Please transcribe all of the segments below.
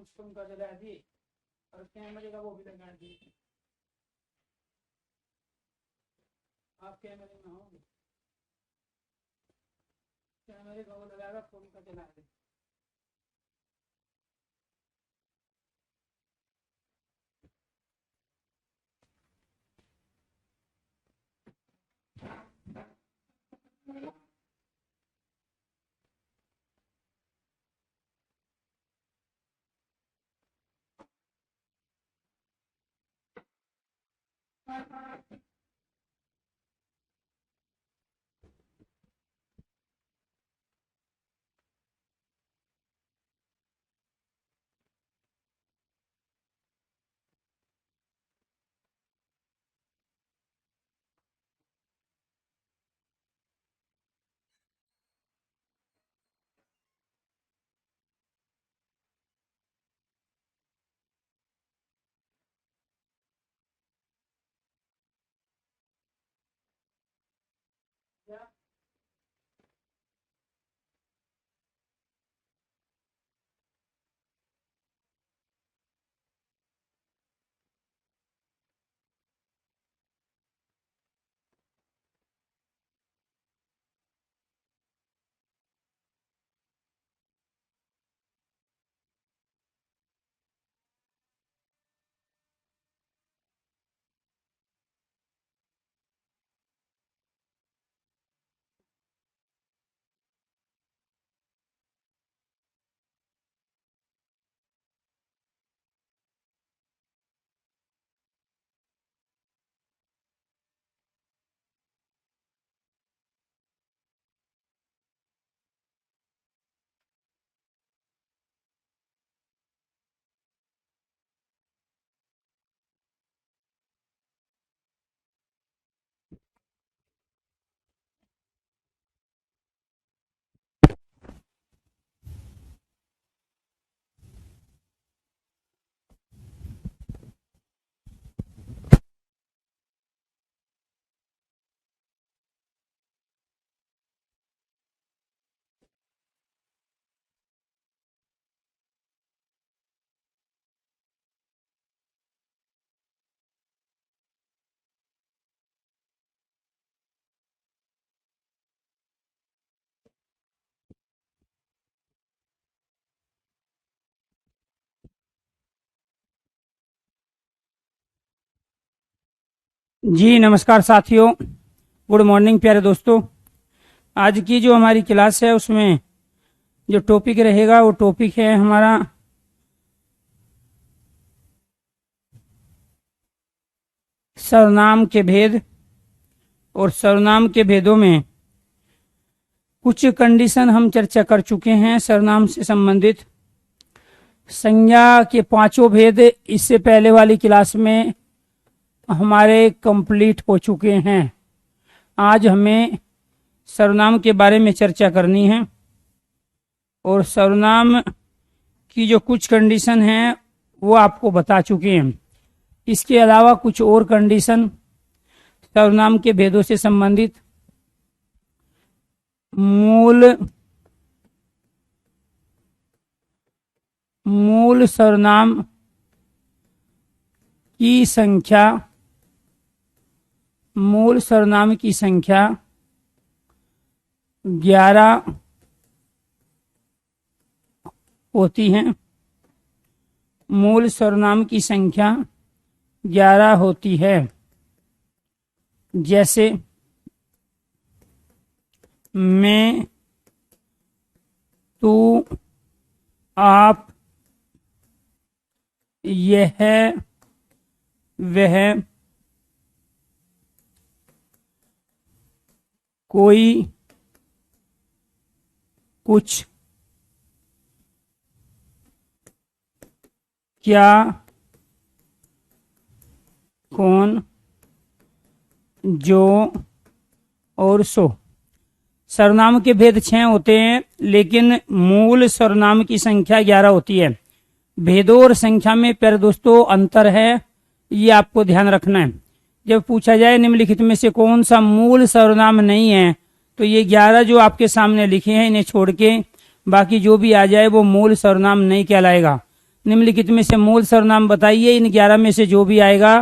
कुछ तुम का जला दी और कैमरे का वो भी लगा दी। आप कैमरे में होंगे, कैमरे का वो लगाएगा, फोन का जला दे। जी नमस्कार साथियों, गुड मॉर्निंग प्यारे दोस्तों। आज की जो हमारी क्लास है उसमें जो टॉपिक रहेगा वो टॉपिक है हमारा सर्वनाम के भेद। और सर्वनाम के भेदों में कुछ कंडीशन हम चर्चा कर चुके हैं सर्वनाम से संबंधित। संज्ञा के पांचों भेद इससे पहले वाली क्लास में हमारे कंप्लीट हो चुके हैं। आज हमें सर्वनाम के बारे में चर्चा करनी है और सर्वनाम की जो कुछ कंडीशन है वो आपको बता चुके हैं। इसके अलावा कुछ और कंडीशन सर्वनाम के भेदों से संबंधित मूल सर्वनाम की संख्या, मूल सर्वनाम की संख्या 11 होती है। मूल सर्वनाम की संख्या 11 होती है। जैसे मैं, तू, आप, यह, वह, कोई, कुछ, क्या, कौन, जो और सो। सर्वनाम के भेद 6 होते हैं, लेकिन मूल सर्वनाम की संख्या 11 होती है। भेदों और संख्या में प्यारे दोस्तों अंतर है, ये आपको ध्यान रखना है। जब पूछा जाए निम्नलिखित में से कौन सा मूल सर्वनाम नहीं है, तो ये 11 जो आपके सामने लिखे हैं इन्हें छोड़ के बाकी जो भी आ जाए वो मूल सर्वनाम नहीं कहलाएगा। निम्नलिखित में से मूल सर्वनाम बताइए। इन 11 में से जो भी आएगा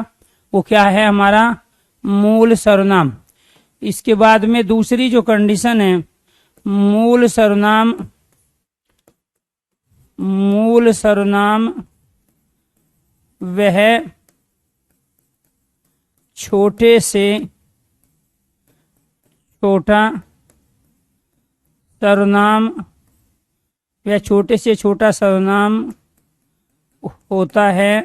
वो क्या है, हमारा मूल सर्वनाम। इसके बाद में दूसरी जो कंडीशन है, मूल सर्वनाम वह छोटे से छोटा सर्वनाम, वह छोटे से छोटा सर्वनाम होता है,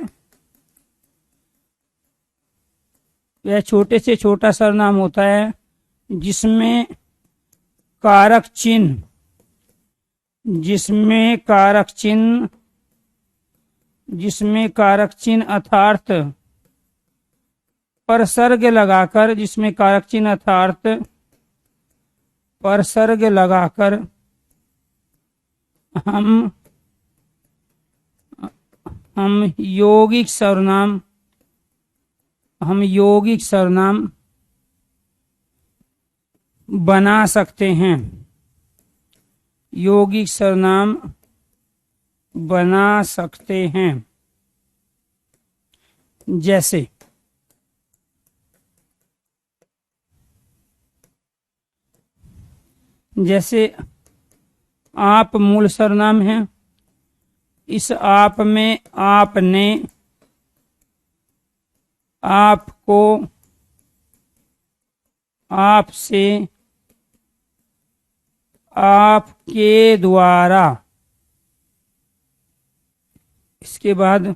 वह छोटे से छोटा सर्वनाम होता है जिसमें कारक चिन्ह अर्थात परसर्ग लगाकर, जिसमें कारक चिन्ह अर्थात परसर्ग लगाकर हम यौगिक सर्वनाम बना सकते हैं, यौगिक सर्वनाम बना सकते हैं। जैसे आप मूल सर्वनाम है, इस आप में आपने, आपको, आपसे, आपके द्वारा, इसके बाद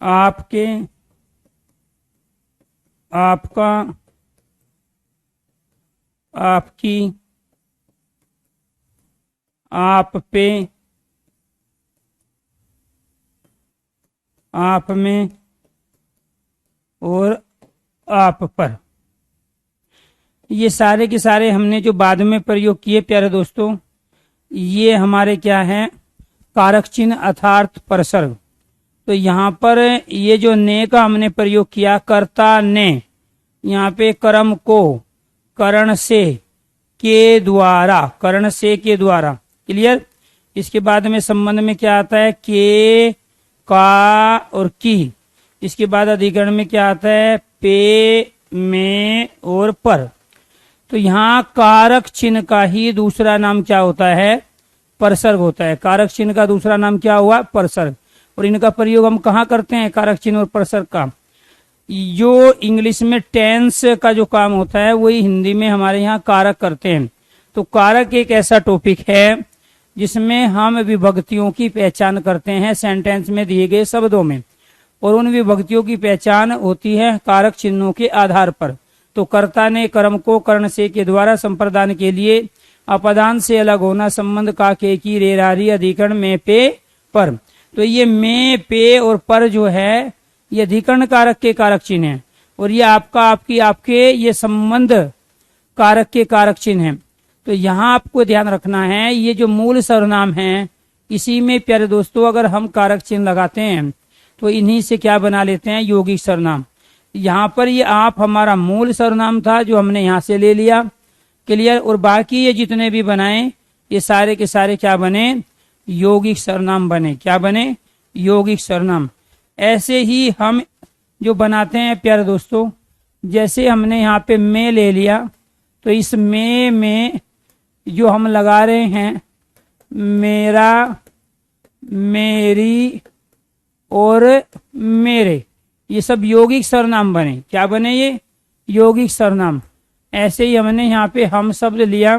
आपके, आपका, आपकी, आप पे, आप में और आप पर। ये सारे के सारे हमने जो बाद में प्रयोग किए प्यारे दोस्तों, ये हमारे क्या है, कारक चिन्ह अर्थात परसर्ग। तो यहाँ पर ये जो ने का हमने प्रयोग किया, कर्ता ने, यहाँ पे कर्म को करण से के द्वारा, करण से के द्वारा, क्लियर। इसके बाद में संबंध में क्या आता है, के, का और की। इसके बाद अधिकरण में क्या आता है, पे, में और पर। तो यहाँ कारक चिन्ह का ही दूसरा नाम क्या होता है, परसर्ग होता है। कारक चिन्ह का दूसरा नाम क्या हुआ, परसर्ग। और इनका प्रयोग हम कहाँ करते हैं, कारक चिन्ह और परसर्ग का। जो इंग्लिश में टेंस का जो काम होता है वही हिंदी में हमारे यहाँ कारक करते हैं। तो कारक एक ऐसा टॉपिक है जिसमें हम विभक्तियों की पहचान करते हैं सेंटेंस में दिए गए शब्दों में, और उन विभक्तियों की पहचान होती है कारक चिन्हों के आधार पर। तो कर्ता ने कर्म को कर्ण से के द्वारा संप्रदान के लिए अपदान से अलग होना, संबंध का के की रेरारी अधिकरण में पे पर। तो ये में, पे और पर जो है ये अधिकरण कारक के कारक चिन्ह है, और ये आपका, आपकी, आपके, ये संबंध कारक के कारक चिन्ह है। तो यहाँ आपको ध्यान रखना है, ये जो मूल सर्वनाम है इसी में प्यारे दोस्तों अगर हम कारक चिन्ह लगाते हैं तो इन्हीं से क्या बना लेते हैं, यौगिक सर्वनाम। यहाँ पर ये आप हमारा मूल सर्वनाम था जो हमने यहाँ से ले लिया, क्लियर। और बाकी ये जितने भी बनाए ये सारे के सारे क्या बने, यौगिक सर्वनाम बने। क्या बने, यौगिक सर्वनाम। ऐसे ही हम जो बनाते हैं प्यारे दोस्तों, जैसे हमने यहाँ पे में ले लिया, तो इस में जो हम लगा रहे हैं मेरा, मेरी और मेरे, ये सब यौगिक सर्वनाम बने। क्या बने, ये यौगिक सर्वनाम। ऐसे ही हमने यहाँ पे हम शब्द लिया,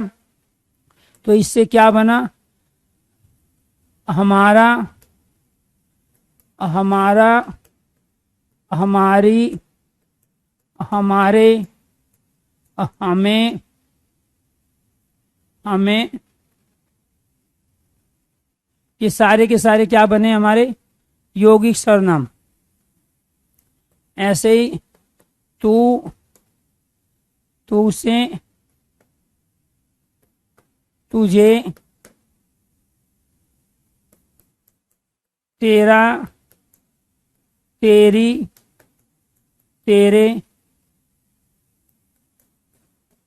तो इससे क्या बना, हमारा, हमारा, हमारी, हमारे, हमें, हमें, ये सारे के सारे क्या बने, हमारे यौगिक सर्वनाम। ऐसे ही तू, तुझसे, तुझे, तेरा, तेरी, तेरे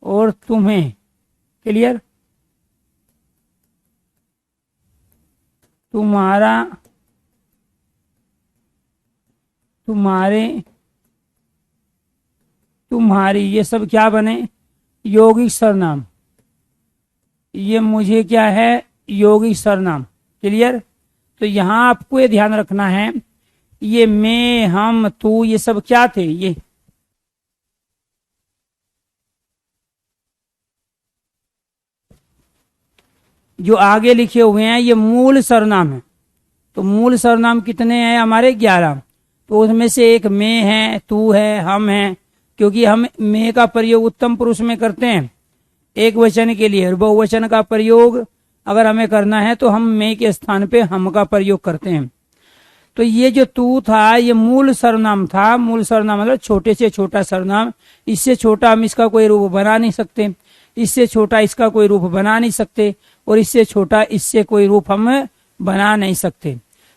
और तुम्हें, क्लियर। तुम्हारा, तुम्हारे, तुम्हारी, ये सब क्या बने? यौगिक सर्वनाम। ये मुझे क्या है? यौगिक सर्वनाम। क्लियर। तो यहां आपको ये ध्यान रखना है, ये मैं, हम, तू, ये सब क्या थे? ये जो आगे लिखे हुए हैं ये मूल सर्वनाम है। तो मूल सर्वनाम कितने हैं हमारे? 11। तो उसमें से एक मैं है, तू है, हम है, क्योंकि हम मैं का प्रयोग उत्तम पुरुष में करते हैं एक वचन के लिए, और बहुवचन का प्रयोग अगर हमें करना है तो हम मैं के स्थान पे हम का प्रयोग करते हैं। तो ये जो तू था ये मूल सर्वनाम था। मूल सर्वनाम मतलब छोटे से छोटा सर्वनाम। इससे छोटा हम इसका कोई रूप बना नहीं सकते, इससे छोटा इसका कोई रूप बना नहीं सकते, और इससे छोटा इससे कोई रूप हम बना नहीं सकते।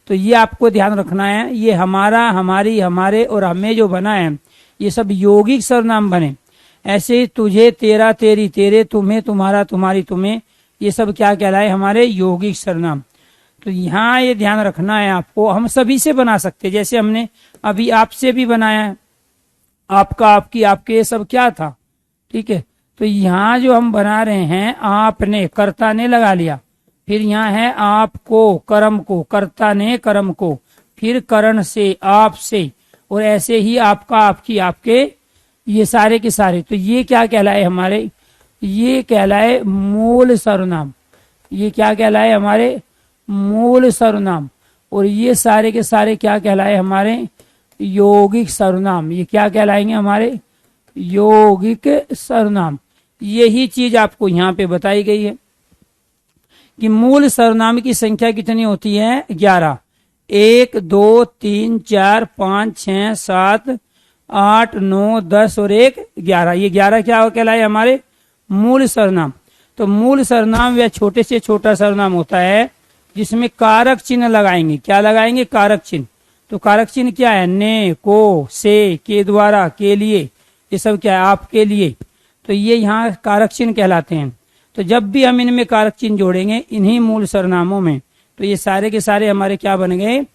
तो ये आपको ध्यान रखना है। ये हमारा, हमारी, हमारे और हमें जो बना है ये सब यौगिक सर्वनाम बने। ऐसे ही तुझे, तेरा, तेरी, तेरे, तुम्हें, तुम्हारा, तुम्हारी, तुम्हें, ये सब क्या कहलाए? हमारे यौगिक सर्वनाम। तो यहाँ ये ध्यान रखना है आपको, हम सभी से बना सकते, जैसे हमने अभी आपसे भी बनाया है, आपका, आपकी, आपके, ये सब क्या था? ठीक है। तो यहाँ जो हम बना रहे हैं, आपने, कर्ता ने लगा लिया, फिर यहाँ है आपको, कर्म को, कर्ता ने कर्म को, फिर करण से, आप से, और ऐसे ही आपका, आपकी, आपके, ये सारे के सारे। तो ये क्या कहलाए हमारे? ये कहलाए मूल सर्वनाम। ये क्या कहलाए? हमारे मूल सर्वनाम। और ये सारे के सारे क्या कहलाए? हमारे यौगिक सर्वनाम। ये क्या कहलाएंगे? हमारे यौगिक सर्वनाम। यही चीज आपको यहाँ पे बताई गई है कि मूल सर्वनाम की संख्या कितनी होती है? 11। 1, 2, 3, 4, 5, 6, 7, 8, 9, 10 और 1, 11। ये 11 क्या कहलाए? हमारे मूल सर्वनाम। तो मूल सर्वनाम वह छोटे से छोटा सर्वनाम होता है जिसमें कारक चिन्ह लगाएंगे। क्या लगाएंगे? कारक चिन्ह। तो कारक चिन्ह क्या है? ने, को, से, के द्वारा, के लिए, ये सब क्या है? आपके लिए। तो ये यहाँ कारक चिन्ह कहलाते हैं। तो जब भी हम इनमें कारक चिन्ह जोड़ेंगे इन्हीं मूल सर्वनामों में, तो ये सारे के सारे हमारे क्या बन गए?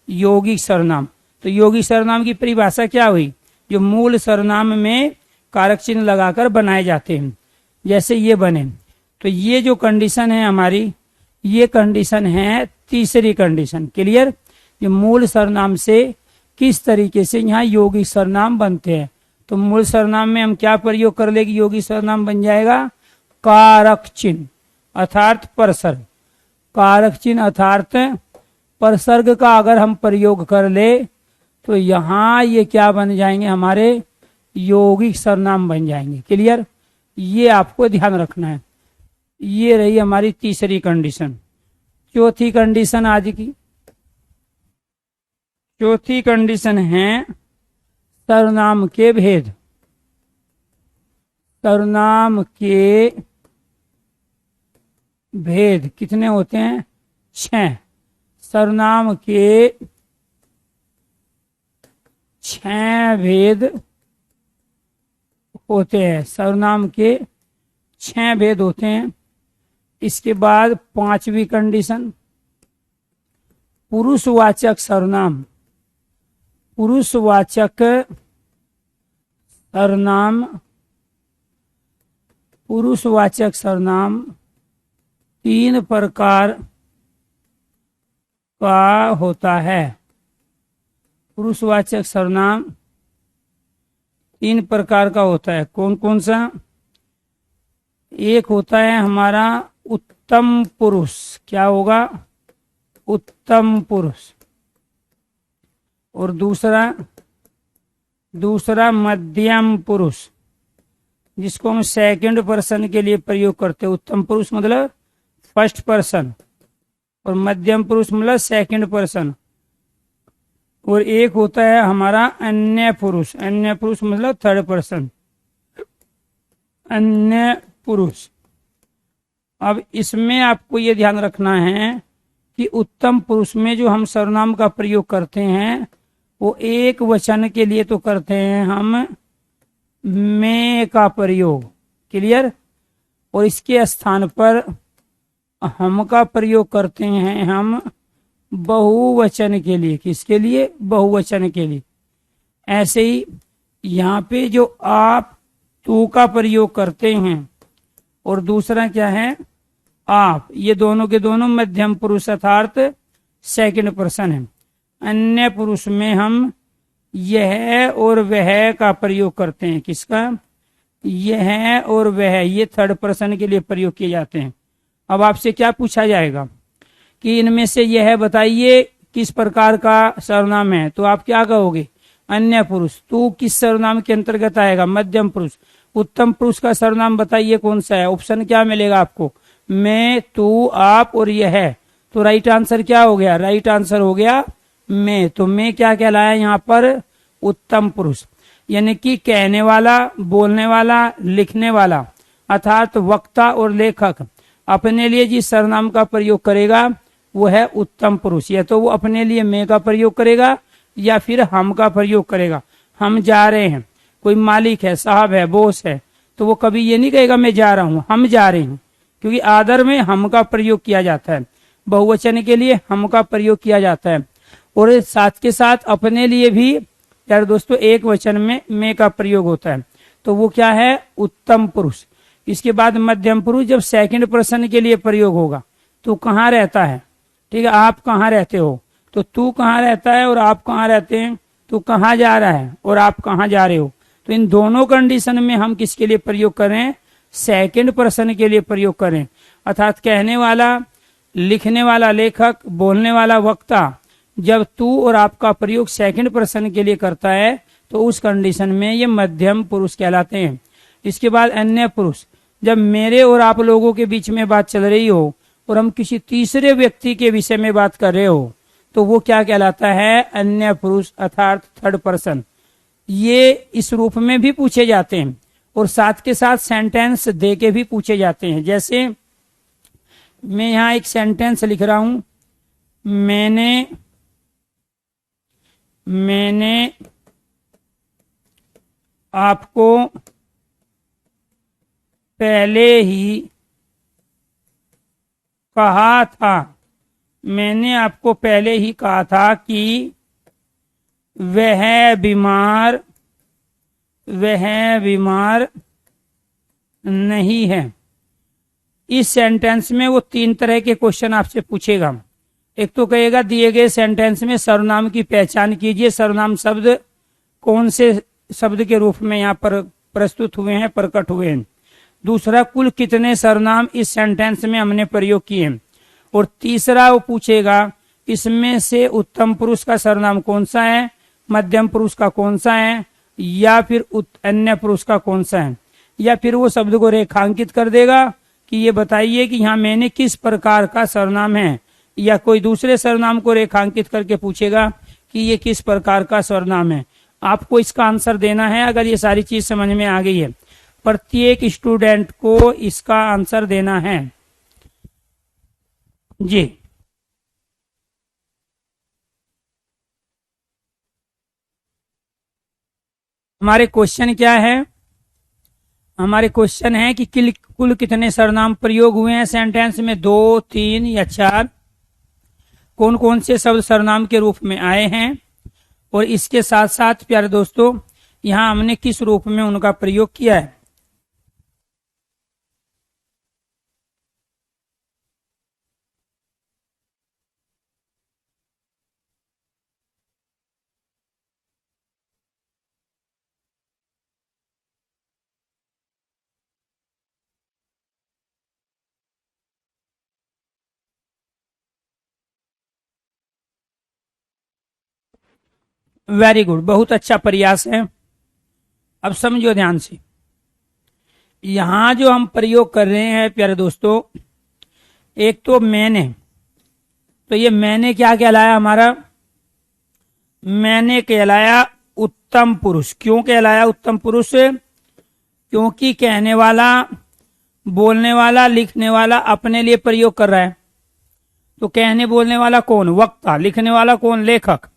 यौगिक सर्वनाम। तो यौगिक सर्वनाम की परिभाषा क्या हुई? जो मूल सर्वनाम में कारक चिन्ह लगाकर बनाए जाते हैं, जैसे ये बने। तो ये जो कंडीशन है हमारी, ये कंडीशन है तीसरी कंडीशन। क्लियर। ये मूल सर्वनाम से किस तरीके से यहाँ यौगिक सर्वनाम बनते हैं। तो मूल सर्वनाम में हम क्या प्रयोग कर लेंगे? यौगिक सर्वनाम बन जाएगा कारक चिन्ह अर्थात परसर्ग। कारक चिन्ह अर्थात परसर्ग का अगर हम प्रयोग कर ले तो यहाँ ये क्या बन जाएंगे? हमारे यौगिक सर्वनाम बन जाएंगे। क्लियर। ये आपको ध्यान रखना है। ये रही हमारी तीसरी कंडीशन। चौथी कंडीशन आज की, चौथी कंडीशन है सर्वनाम के भेद। सर्वनाम के भेद कितने होते हैं? 6। सर्वनाम के 6 भेद होते हैं। सर्वनाम के 6 भेद होते हैं। इसके बाद 5वीं कंडीशन, पुरुषवाचक सर्वनाम। पुरुषवाचक सर्वनाम, पुरुषवाचक सर्वनाम 3 प्रकार का होता है। पुरुषवाचक सर्वनाम 3 प्रकार का होता है। कौन कौन सा? एक होता है हमारा उत्तम पुरुष। क्या होगा? उत्तम पुरुष। और दूसरा मध्यम पुरुष, जिसको हम सेकंड पर्सन के लिए प्रयोग करते हैं। उत्तम पुरुष मतलब फर्स्ट पर्सन, और मध्यम पुरुष मतलब सेकंड पर्सन। और एक होता है हमारा अन्य पुरुष। अन्य पुरुष मतलब थर्ड पर्सन, अन्य पुरुष। अब इसमें आपको ये ध्यान रखना है कि उत्तम पुरुष में जो हम सर्वनाम का प्रयोग करते हैं वो एक वचन के लिए तो करते हैं हम मैं का प्रयोग। क्लियर। और इसके स्थान पर हम का प्रयोग करते हैं हम बहुवचन के लिए। किसके लिए? बहुवचन के लिए। ऐसे ही यहाँ पे जो आप तू का प्रयोग करते हैं और दूसरा क्या है आप, ये दोनों के दोनों मध्यम पुरुष अर्थात सेकंड पर्सन है। अन्य पुरुष में हम यह और वह का प्रयोग करते हैं। किसका? यह और वह, ये थर्ड पर्सन के लिए प्रयोग किए जाते हैं। अब आपसे क्या पूछा जाएगा कि इनमें से यह बताइए किस प्रकार का सर्वनाम है, तो आप क्या कहोगे? अन्य पुरुष। तू किस सर्वनाम के अंतर्गत आएगा? मध्यम पुरुष। उत्तम पुरुष का सर्वनाम बताइए कौन सा है? ऑप्शन क्या मिलेगा आपको? मैं, तू, आप और यह। तो राइट आंसर क्या हो गया? राइट आंसर हो गया मैं। तो मैं क्या कहलाया यहाँ पर? उत्तम पुरुष। यानी कि कहने वाला, बोलने वाला, लिखने वाला अर्थात वक्ता और लेखक अपने लिए जिस सर्वनाम का प्रयोग करेगा वो है उत्तम पुरुष। या तो वो अपने लिए मैं का प्रयोग करेगा या फिर हम का प्रयोग करेगा। हम जा रहे हैं, कोई मालिक है, साहब है, बॉस है, तो वो कभी ये नहीं कहेगा मैं जा रहा हूं, हम जा रहे हैं, क्योंकि आदर में हम का प्रयोग किया जाता है। बहुवचन के लिए हम का प्रयोग किया जाता है। और साथ के साथ अपने लिए भी यार दोस्तों एक वचन में मैं का प्रयोग होता है। तो वो क्या है? उत्तम पुरुष। इसके बाद मध्यम पुरुष जब सेकंड पर्सन के लिए प्रयोग होगा तो कहाँ रहता है? ठीक है, आप कहाँ रहते हो, तो तू कहाँ रहता है और आप कहाँ रहते हैं। तू कहाँ जा रहा है और आप कहाँ जा रहे हो। तो इन दोनों कंडीशन में हम किसके लिए प्रयोग करें? सेकंड पर्सन के लिए प्रयोग करें। अर्थात कहने वाला, लिखने वाला लेखक, बोलने वाला वक्ता जब तू और आपका प्रयोग सेकंड पर्सन के लिए करता है तो उस कंडीशन में ये मध्यम पुरुष कहलाते हैं। इसके बाद अन्य पुरुष, जब मेरे और आप लोगों के बीच में बात चल रही हो और हम किसी तीसरे व्यक्ति के विषय में बात कर रहे हो तो वो क्या कहलाता है? अन्य पुरुष अर्थात थर्ड पर्सन। ये इस रूप में भी पूछे जाते हैं और साथ के साथ सेंटेंस दे के भी पूछे जाते हैं। जैसे मैं यहाँ एक सेंटेंस लिख रहा हूं, मैंने आपको पहले ही कहा था, मैंने आपको पहले ही कहा था कि वह बीमार नहीं है। इस सेंटेंस में वो तीन तरह के क्वेश्चन आपसे पूछेगा। एक तो कहेगा दिए गए सेंटेंस में सर्वनाम की पहचान कीजिए, सर्वनाम शब्द कौन से शब्द के रूप में यहाँ पर प्रस्तुत हुए हैं, प्रकट हुए हैं। दूसरा, कुल कितने सर्वनाम इस सेंटेंस में हमने प्रयोग किए हैं। और तीसरा वो पूछेगा इसमें से उत्तम पुरुष का सर्वनाम कौन सा है, मध्यम पुरुष का कौन सा है, या फिर अन्य पुरुष का कौन सा है। या फिर वो शब्द को रेखांकित कर देगा कि ये बताइए कि यहाँ मैंने किस प्रकार का सर्वनाम है, या कोई दूसरे सर्वनाम को रेखांकित करके पूछेगा कि ये किस प्रकार का सर्वनाम है। आपको इसका आंसर देना है। अगर ये सारी चीज समझ में आ गई है, प्रत्येक स्टूडेंट को इसका आंसर देना है जी। हमारे क्वेश्चन क्या है? हमारे क्वेश्चन है कि कुल कितने सर्वनाम प्रयोग हुए हैं सेंटेंस में? 2, 3 या 4। कौन कौन से शब्द सर्वनाम के रूप में आए हैं और इसके साथ साथ प्यारे दोस्तों यहाँ हमने किस रूप में उनका प्रयोग किया है। वेरी गुड, बहुत अच्छा प्रयास है। अब समझो ध्यान से, यहां जो हम प्रयोग कर रहे हैं प्यारे दोस्तों, एक तो मैंने, तो ये मैंने क्या कहलाया हमारा? मैंने कहलाया उत्तम पुरुष। क्यों कहलाया उत्तम पुरुष? क्योंकि कहने वाला, बोलने वाला, लिखने वाला अपने लिए प्रयोग कर रहा है। तो कहने बोलने वाला कौन? वक्ता। लिखने वाला कौन? लेखक।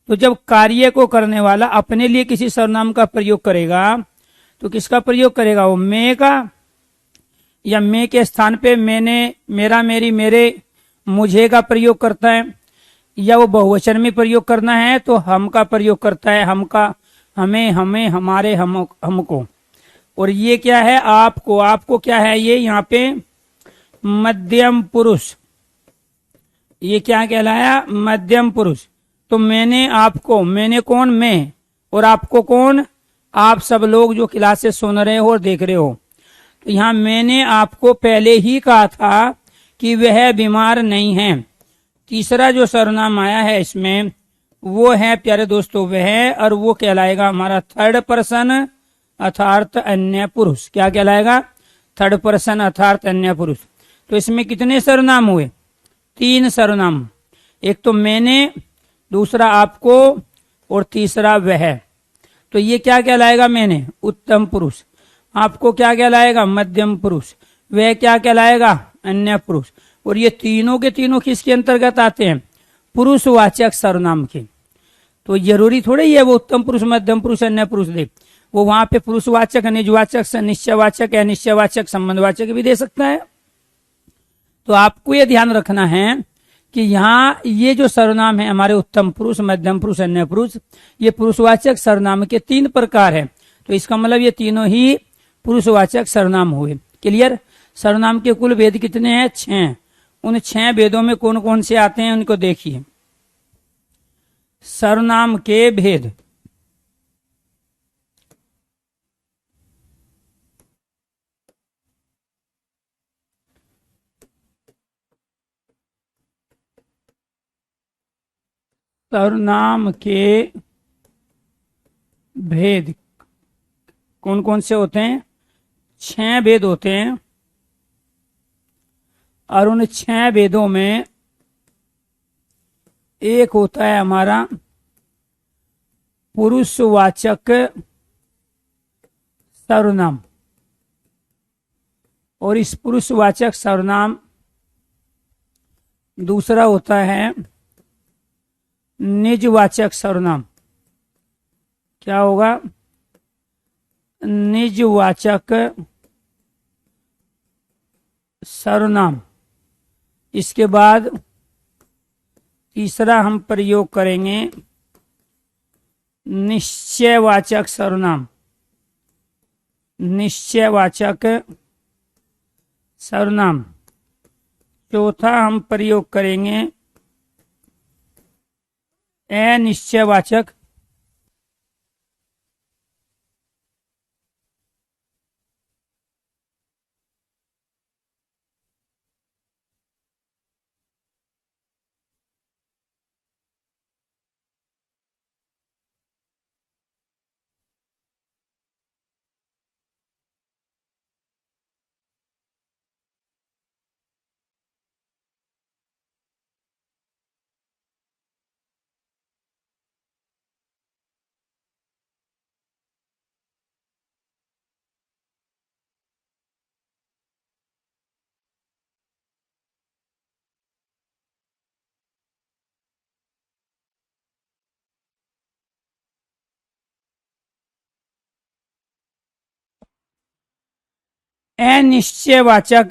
तो जब कार्य को करने वाला अपने लिए किसी सर्वनाम का प्रयोग करेगा तो किसका प्रयोग करेगा? वो मैं का। या मैं के स्थान पे मैंने, मेरा, मेरी, मेरे, मुझे का प्रयोग करता है, या वो बहुवचन में प्रयोग करना है तो हम का प्रयोग करता है, हम का, हमें, हमें, हमारे, हमको। और ये क्या है, आपको, आपको क्या है ये यहाँ पे मध्यम पुरुष, ये क्या कहलाया, मध्यम पुरुष। तो मैंने आपको, मैंने कौन, मैं, और आपको कौन, आप सब लोग जो क्लास से सुन रहे हो और देख रहे हो। तो यहाँ मैंने आपको पहले ही कहा था कि वह बीमार नहीं है। तीसरा जो सर्वनाम आया है इसमें वो है प्यारे दोस्तों वह, और वो कहलाएगा हमारा थर्ड पर्सन अर्थात अन्य पुरुष। क्या कहलाएगा, थर्ड पर्सन अर्थात अन्य पुरुष। तो इसमें कितने सर्वनाम हुए, 3 सर्वनाम। एक तो मैंने, दूसरा आपको, और तीसरा वह। तो ये क्या कहलाएगा, मैंने उत्तम पुरुष, आपको क्या कहलाएगा मध्यम पुरुष, वह क्या कहलाएगा अन्य पुरुष। और ये तीनों के तीनों किसके अंतर्गत आते हैं, पुरुषवाचक सर्वनाम के। तो जरूरी थोड़ी है वो उत्तम पुरुष, मध्यम पुरुष, अन्य पुरुष दे, वो वहां पे पुरुषवाचक, निजवाचक, निश्चयवाचक, अनिश्चयवाचक, संबंधवाचक भी दे सकता है। तो आपको ये ध्यान रखना है कि यहाँ ये जो सर्वनाम है हमारे उत्तम पुरुष, मध्यम पुरुष, अन्य पुरुष, ये पुरुषवाचक सर्वनाम के 3 प्रकार है। तो इसका मतलब ये तीनों ही पुरुषवाचक सर्वनाम हुए। क्लियर। सर्वनाम के कुल भेद कितने हैं, 6। उन 6 भेदों में कौन कौन से आते हैं उनको देखिए। सर्वनाम के भेद, सर्वनाम के भेद कौन कौन से होते हैं, 6 भेद होते हैं। और उन 6 भेदों में एक होता है हमारा पुरुषवाचक सर्वनाम, और इस पुरुषवाचक सर्वनाम दूसरा होता है निजवाचक सर्वनाम। क्या होगा, निजवाचक सर्वनाम। इसके बाद तीसरा हम प्रयोग करेंगे निश्चयवाचक सर्वनाम, निश्चयवाचक सर्वनाम। चौथा हम प्रयोग करेंगे अनिश्चयवाचक अनिश्चयवाचक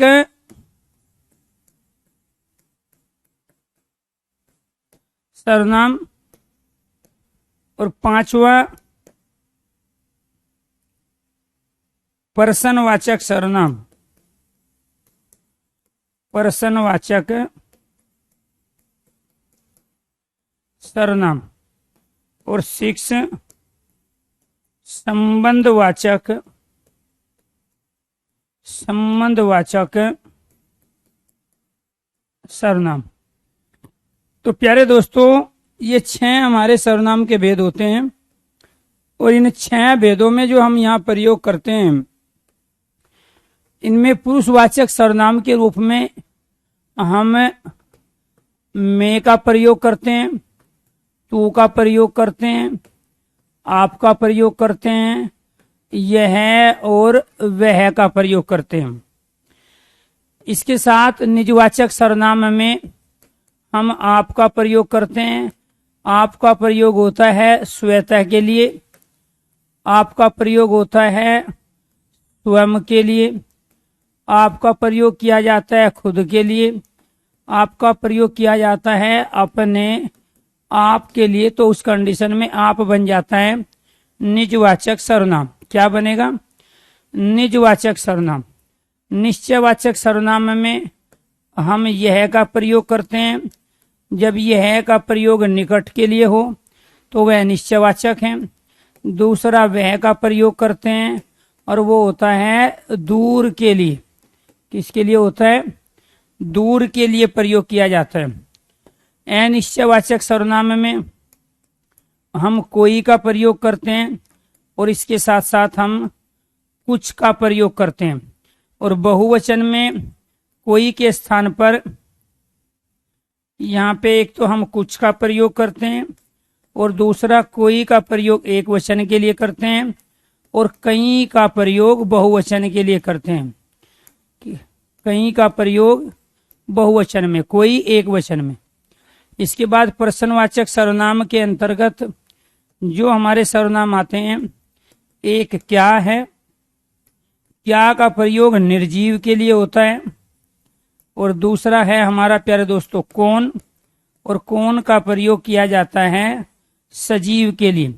सर्वनाम। और 5वां प्रश्नवाचक सर्वनाम, प्रश्नवाचक सर्वनाम। और 6 संबंधवाचक, संबंधवाचक सर्वनाम। तो प्यारे दोस्तों ये 6 हमारे सर्वनाम के भेद होते हैं। और इन 6 भेदों में जो हम यहाँ प्रयोग करते हैं इनमें पुरुषवाचक सर्वनाम के रूप में हम मैं का प्रयोग करते हैं, तू का प्रयोग करते हैं, आप का प्रयोग करते हैं, यह और वह का प्रयोग करते हैं। इसके साथ निजवाचक सर्वनाम में हम आप का प्रयोग करते हैं। आप का प्रयोग होता है स्वतः के लिए, आप का प्रयोग होता है स्वयं के लिए, आपका प्रयोग किया जाता है खुद के लिए, आपका प्रयोग किया जाता है अपने आप के लिए, तो उस कंडीशन में आप बन जाता है निजवाचक सर्वनाम। क्या बनेगा? निजवाचक सर्वनाम। निश्चयवाचक सर्वनाम में हम यह का प्रयोग करते हैं। जब यह का प्रयोग निकट के लिए हो तो वह निश्चयवाचक है। दूसरा वह का प्रयोग करते हैं और वो होता है दूर के लिए। किसके लिए होता है? दूर के लिए प्रयोग किया जाता है। अनिश्चयवाचक सर्वनाम में हम कोई का प्रयोग करते हैं और इसके साथ साथ हम कुछ का प्रयोग करते हैं। और बहुवचन में कोई के स्थान पर यहाँ पे एक तो हम कुछ का प्रयोग करते हैं और दूसरा कोई का प्रयोग एक वचन के लिए करते हैं और कई का प्रयोग बहुवचन के लिए करते हैं। कई का प्रयोग बहुवचन में, कोई एक वचन में। इसके बाद प्रश्नवाचक सर्वनाम के अंतर्गत जो हमारे सर्वनाम आते हैं, एक क्या है। क्या का प्रयोग निर्जीव के लिए होता है और दूसरा है हमारा प्यारे दोस्तों कौन, और कौन का प्रयोग किया जाता है सजीव के लिए।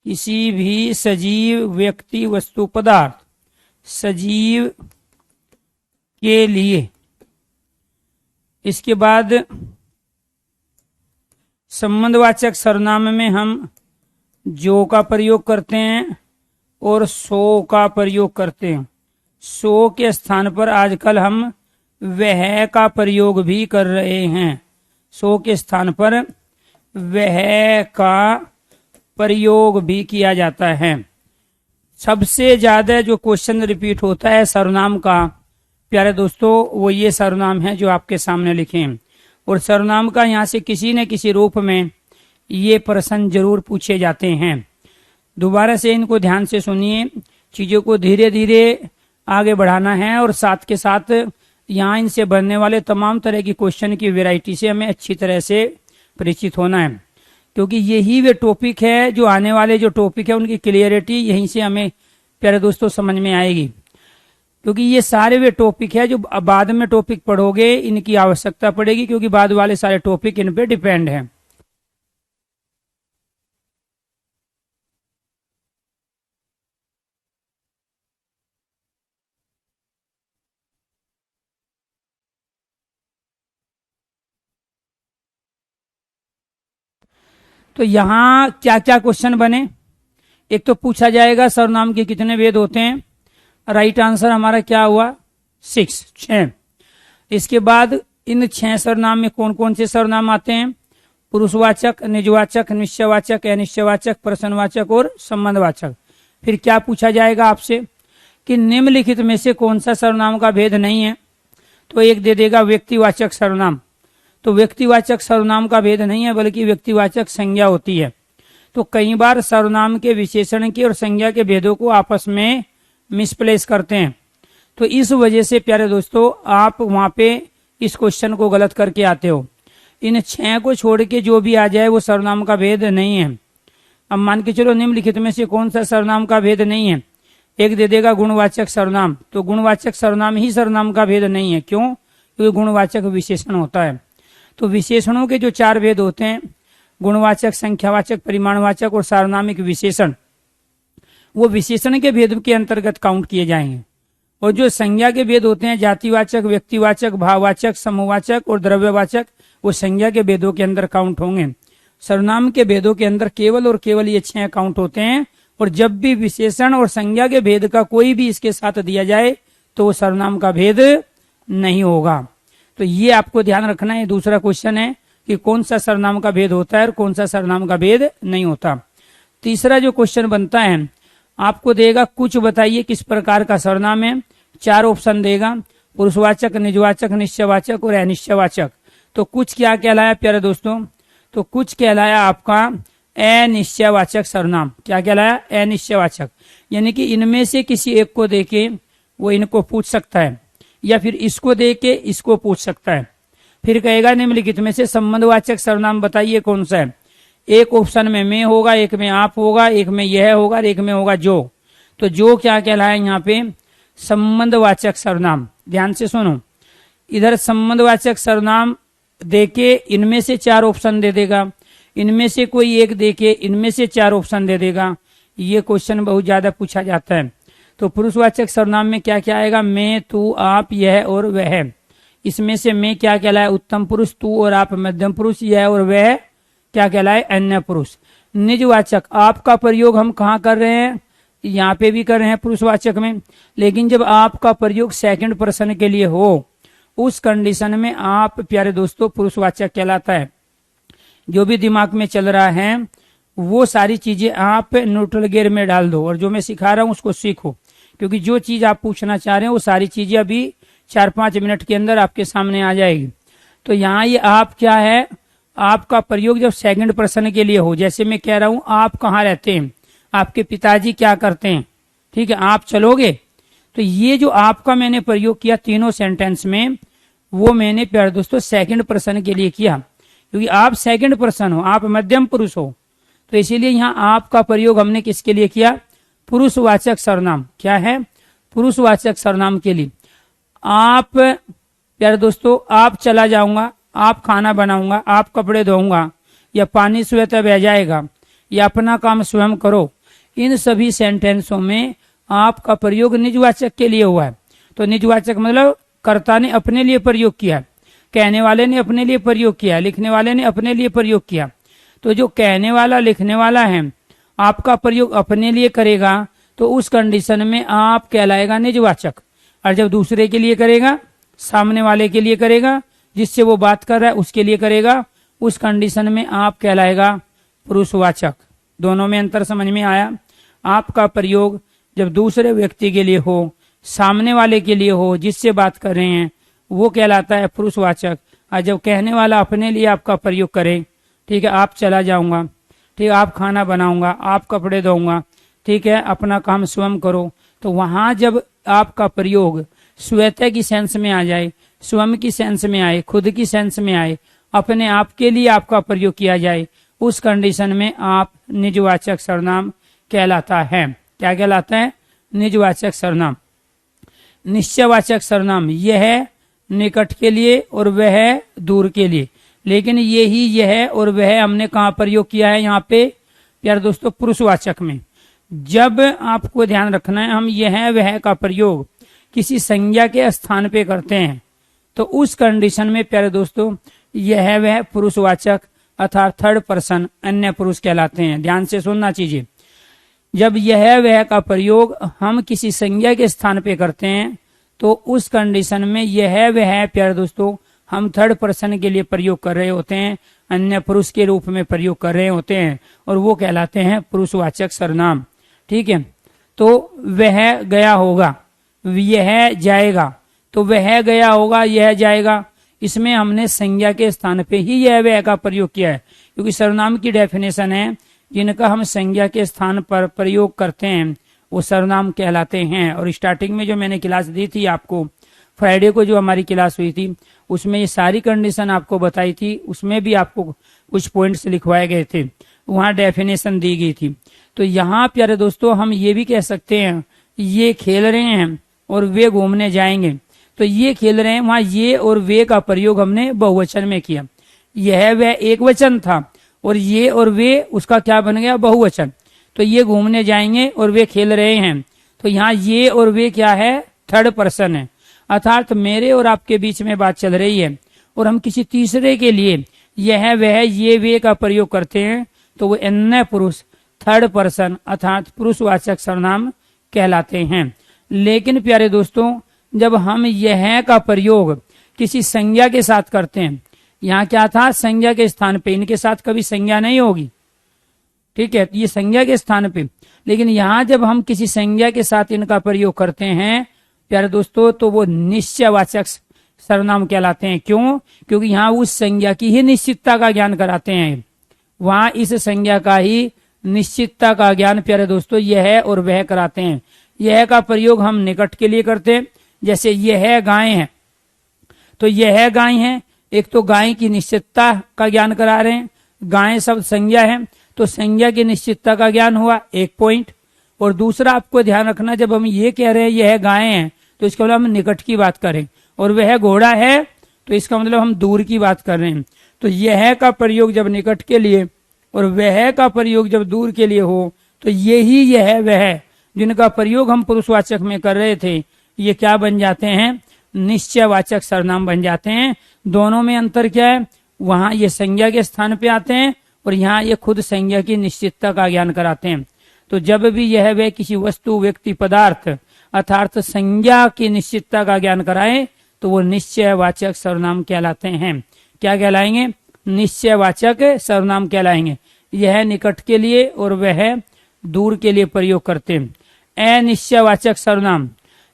किसी भी सजीव व्यक्ति वस्तु पदार्थ सजीव के लिए। इसके बाद संबंधवाचक सर्वनाम में हम जो का प्रयोग करते हैं और सो का प्रयोग करते हैं। सो के स्थान पर आजकल हम वह का प्रयोग भी कर रहे हैं। सो के स्थान पर वह का प्रयोग भी किया जाता है। सबसे ज्यादा जो क्वेश्चन रिपीट होता है सर्वनाम का प्यारे दोस्तों, वो ये सर्वनाम है जो आपके सामने लिखे हैं। और सर्वनाम का यहाँ से किसी न किसी रूप में ये प्रश्न जरूर पूछे जाते हैं। दोबारा से इनको ध्यान से सुनिए, चीजों को धीरे धीरे आगे बढ़ाना है और साथ के साथ यहाँ इनसे बनने वाले तमाम तरह की क्वेश्चन की वैरायटी से हमें अच्छी तरह से परिचित होना है, क्योंकि यही वे टॉपिक है जो आने वाले जो टॉपिक है उनकी क्लियरिटी यहीं से हमें प्यारे दोस्तों समझ में आएगी। क्योंकि ये सारे वे टॉपिक है जो बाद में टॉपिक पढ़ोगे इनकी आवश्यकता पड़ेगी, क्योंकि बाद वाले सारे टॉपिक इन पे डिपेंड है। तो यहाँ क्या क्या क्वेश्चन बने? एक तो पूछा जाएगा सर्वनाम के कितने भेद होते हैं। राइट आंसर हमारा क्या हुआ? 6। इसके बाद इन 6 सर्वनाम में कौन कौन से सर्वनाम आते हैं? पुरुषवाचक, निजवाचक, निश्चयवाचक, अनिश्चयवाचक, प्रश्नवाचक और संबंधवाचक। फिर क्या पूछा जाएगा आपसे कि निम्नलिखित में से कौन सा सर्वनाम का भेद नहीं है? तो एक दे देगा व्यक्तिवाचक सर्वनाम। तो व्यक्तिवाचक सर्वनाम का भेद नहीं है, बल्कि व्यक्तिवाचक संज्ञा होती है। तो कई बार सर्वनाम के विशेषण के और संज्ञा के भेदों को आपस में मिसप्लेस करते हैं। तो इस वजह से प्यारे दोस्तों आप वहां पे इस क्वेश्चन को गलत करके आते हो। इन 6 को छोड़ के जो भी आ जाए वो सर्वनाम का भेद नहीं है। अब मान के चलो निम्नलिखित में से कौन सा सर्वनाम का भेद नहीं है? एक दे देगा गुणवाचक सर्वनाम। तो गुणवाचक सर्वनाम ही सर्वनाम का भेद नहीं है। क्यों? क्योंकि गुणवाचक विशेषण होता है। तो विशेषणों के जो 4 भेद होते हैं, गुणवाचक, संख्यावाचक, परिमाणवाचक और सार्वनामिक विशेषण, वो विशेषण के भेद के अंतर्गत काउंट किए जाएंगे। और जो संज्ञा के भेद होते हैं, जातिवाचक, व्यक्तिवाचक, भाववाचक, समूहवाचक और द्रव्यवाचक, वो संज्ञा के भेदों के अंदर काउंट होंगे। सर्वनाम के भेदों के अंदर केवल और केवल ये 6 काउंट होते हैं। और जब भी विशेषण और संज्ञा के भेद का कोई भी इसके साथ दिया जाए तो वो सर्वनाम का भेद नहीं होगा। तो ये आपको ध्यान रखना है। दूसरा क्वेश्चन है कि कौन सा सर्वनाम का भेद होता है और कौन सा सर्वनाम का भेद नहीं होता। तीसरा जो क्वेश्चन बनता है, आपको देगा कुछ बताइए किस प्रकार का सर्वनाम है। 4 ऑप्शन देगा, पुरुषवाचक, निजवाचक, निश्चयवाचक और अनिश्चयवाचक। तो कुछ क्या कहलाया प्यारे दोस्तों? तो कुछ कहलाया आपका अनिश्चयवाचक सर्वनाम। क्या कहलाया? अनिश्चयवाचक। यानी कि इनमें से किसी एक को देके वो इनको पूछ सकता है, या फिर इसको देके इसको पूछ सकता है। फिर कहेगा निम्नलिखित में से संबंधवाचक सर्वनाम बताइए कौन सा है। एक ऑप्शन में मैं होगा, एक में आप होगा, एक में यह होगा, एक में होगा जो। तो जो क्या कहलाया यहाँ पे? संबंधवाचक सर्वनाम। ध्यान से सुनो, इधर संबंधवाचक सर्वनाम देके इनमें से 4 ऑप्शन दे देगा, इनमें से कोई एक देके इनमें से 4 ऑप्शन दे देगा। ये क्वेश्चन बहुत ज्यादा पूछा जाता है। तो पुरुषवाचक सर्वनाम में क्या क्या आएगा? मैं, तू, आप, यह और वह। इसमें से मैं क्या कहलाए? उत्तम पुरुष। तू और आप मध्यम पुरुष। यह और वह क्या कहलाए? अन्य पुरुष। निजवाचक आपका प्रयोग हम कहाँ कर रहे हैं? यहाँ पे भी कर रहे हैं पुरुषवाचक में, लेकिन जब आपका प्रयोग सेकंड पर्सन के लिए हो उस कंडीशन में आप प्यारे दोस्तों पुरुषवाचक कहलाता है। जो भी दिमाग में चल रहा है वो सारी चीजें आप न्यूट्रल गियर में डाल दो और जो मैं सिखा रहा हूं उसको सीखो, क्योंकि जो चीज आप पूछना चाह रहे हैं वो सारी चीजें अभी 4-5 मिनट के अंदर आपके सामने आ जाएगी। तो यहाँ ये आप क्या है, आपका प्रयोग जब सेकंड पर्सन के लिए हो, जैसे मैं कह रहा हूं आप कहाँ रहते हैं, आपके पिताजी क्या करते हैं, ठीक है, आप चलोगे। तो ये जो आपका मैंने प्रयोग किया तीनों सेंटेंस में, वो मैंने प्यारे दोस्तों सेकंड पर्सन के लिए किया, क्योंकि आप सेकंड पर्सन हो, आप मध्यम पुरुष हो। तो इसीलिए यहाँ आपका प्रयोग हमने किसके लिए किया? पुरुषवाचक सर्वनाम। क्या है? पुरुषवाचक सर्वनाम के लिए। आप प्यारे दोस्तों, आप चला जाऊंगा, आप खाना बनाऊंगा, आप कपड़े धोऊंगा, या पानी स्वतः बह जाएगा, या अपना काम स्वयं करो, इन सभी सेंटेंसों में आपका प्रयोग निजवाचक के लिए हुआ है। तो निजवाचक मतलब कर्ता ने अपने लिए प्रयोग किया, कहने वाले ने अपने लिए प्रयोग किया, लिखने वाले ने अपने लिए प्रयोग किया। तो जो कहने वाला लिखने वाला है आपका प्रयोग अपने लिए करेगा तो उस कंडीशन में आप कहलाएगा निजवाचक, और जब दूसरे के लिए करेगा, सामने वाले के लिए करेगा, जिससे वो बात कर रहा है उसके लिए करेगा, उस कंडीशन में आप कहलाएगा पुरुषवाचक। दोनों में अंतर समझ में आया? आपका प्रयोग जब दूसरे व्यक्ति के लिए हो, सामने वाले के लिए हो, जिससे बात कर रहे हैं, वो कहलाता है पुरुषवाचक। और जब कहने वाला अपने लिए आपका प्रयोग करे, ठीक है, आप चला जाऊंगा, ठीक है, आप खाना बनाऊंगा, आप कपड़े धोऊंगा, ठीक है, अपना काम स्वयं करो, तो वहां जब आपका प्रयोग स्वतः की सेंस में आ जाए, स्वयं की सेंस में आए, खुद की सेंस में आए, अपने आप के लिए आपका प्रयोग किया जाए, उस कंडीशन में आप निजवाचक सर्वनाम कहलाता है। क्या कहलाता है? निजवाचक सर्वनाम। निश्चयवाचक सर्वनाम यह है निकट के लिए और वह दूर के लिए, लेकिन यही यह और वह हमने कहाँ प्रयोग किया है? यहाँ पे प्यारे दोस्तों पुरुषवाचक में। जब आपको ध्यान रखना है, हम यह वह का प्रयोग किसी संज्ञा के स्थान पे करते हैं तो उस कंडीशन में प्यारे दोस्तों यह वह पुरुषवाचक अर्थात थर्ड पर्सन अन्य पुरुष कहलाते हैं। ध्यान से सुनना चीजें। जब यह वह का प्रयोग हम किसी संज्ञा के स्थान पे करते हैं तो उस कंडीशन में यह वह प्यारे दोस्तों हम थर्ड पर्सन के लिए प्रयोग कर रहे होते हैं, अन्य पुरुष के रूप में प्रयोग कर रहे होते हैं, और वो कहलाते हैं पुरुषवाचक सर्वनाम। ठीक है, तो वह गया होगा, यह जाएगा, तो वह गया होगा, यह जाएगा, इसमें हमने संज्ञा के स्थान पे ही यह वह का प्रयोग किया है, क्योंकि सर्वनाम की डेफिनेशन है जिनका हम संज्ञा के स्थान पर प्रयोग करते हैं वो सर्वनाम कहलाते हैं। और स्टार्टिंग में जो मैंने क्लास दी थी आपको, फ्राइडे को जो हमारी क्लास हुई थी, उसमें ये सारी कंडीशन आपको बताई थी, उसमें भी आपको कुछ पॉइंट्स लिखवाए गए थे, वहां डेफिनेशन दी गई थी। तो यहाँ प्यारे दोस्तों हम ये भी कह सकते हैं ये खेल रहे हैं और वे घूमने जाएंगे, तो ये खेल रहे हैं, वहां ये और वे का प्रयोग हमने बहुवचन में किया। यह वह एक वचन था और ये और वे उसका क्या बन गया? बहुवचन। तो ये घूमने जाएंगे और वे खेल रहे हैं, तो यहाँ ये और वे क्या है? थर्ड पर्सन है, अर्थात मेरे और आपके बीच में बात चल रही है और हम किसी तीसरे के लिए यह वह ये वे का प्रयोग करते हैं तो वो अन्य पुरुष थर्ड पर्सन अर्थात पुरुषवाचक सर्वनाम कहलाते हैं। लेकिन प्यारे दोस्तों जब हम यह का प्रयोग किसी संज्ञा के साथ करते हैं, यहाँ क्या था? संज्ञा के स्थान पे, इनके साथ कभी संज्ञा नहीं होगी, ठीक है, ये संज्ञा के स्थान पे, लेकिन यहाँ जब हम किसी संज्ञा के साथ इनका प्रयोग करते हैं प्यारे दोस्तों तो वो निश्चयवाचक सर्वनाम कहलाते हैं। क्यों? क्योंकि यहाँ उस संज्ञा की ही निश्चितता का ज्ञान कराते हैं, वहां इस संज्ञा का ही निश्चितता का ज्ञान प्यारे दोस्तों यह और वह कराते हैं। यह का प्रयोग हम निकट के लिए करते हैं, जैसे यह गाय है, तो यह गाय है, एक तो गाय की निश्चितता का ज्ञान करा रहे हैं, गाय शब्द संज्ञा है तो संज्ञा की निश्चितता का ज्ञान हुआ एक पॉइंट, और दूसरा आपको ध्यान रखना, जब हम ये कह रहे हैं यह गायें हैं तो इसका मतलब हम निकट की बात करें, और वह घोड़ा है तो इसका मतलब हम दूर की बात कर रहे हैं। तो यह का प्रयोग जब निकट के लिए और वह का प्रयोग जब दूर के लिए हो तो यही यह वह जिनका प्रयोग हम पुरुषवाचक में कर रहे थे, ये क्या बन जाते हैं? निश्चयवाचक सर्वनाम बन जाते हैं। दोनों में अंतर क्या है? वहां ये संज्ञा के स्थान पे आते हैं और यहाँ ये खुद संज्ञा की निश्चितता का ज्ञान कराते हैं। तो जब भी यह वह किसी वस्तु, व्यक्ति, पदार्थ अर्थात संज्ञा की निश्चितता का ज्ञान कराए तो वो निश्चयवाचक सर्वनाम कहलाते हैं। क्या कहलाएंगे? निश्चयवाचक सर्वनाम कहलाएंगे। यह निकट के लिए और वह दूर के लिए प्रयोग करते हैं। अनिश्चयवाचक सर्वनाम,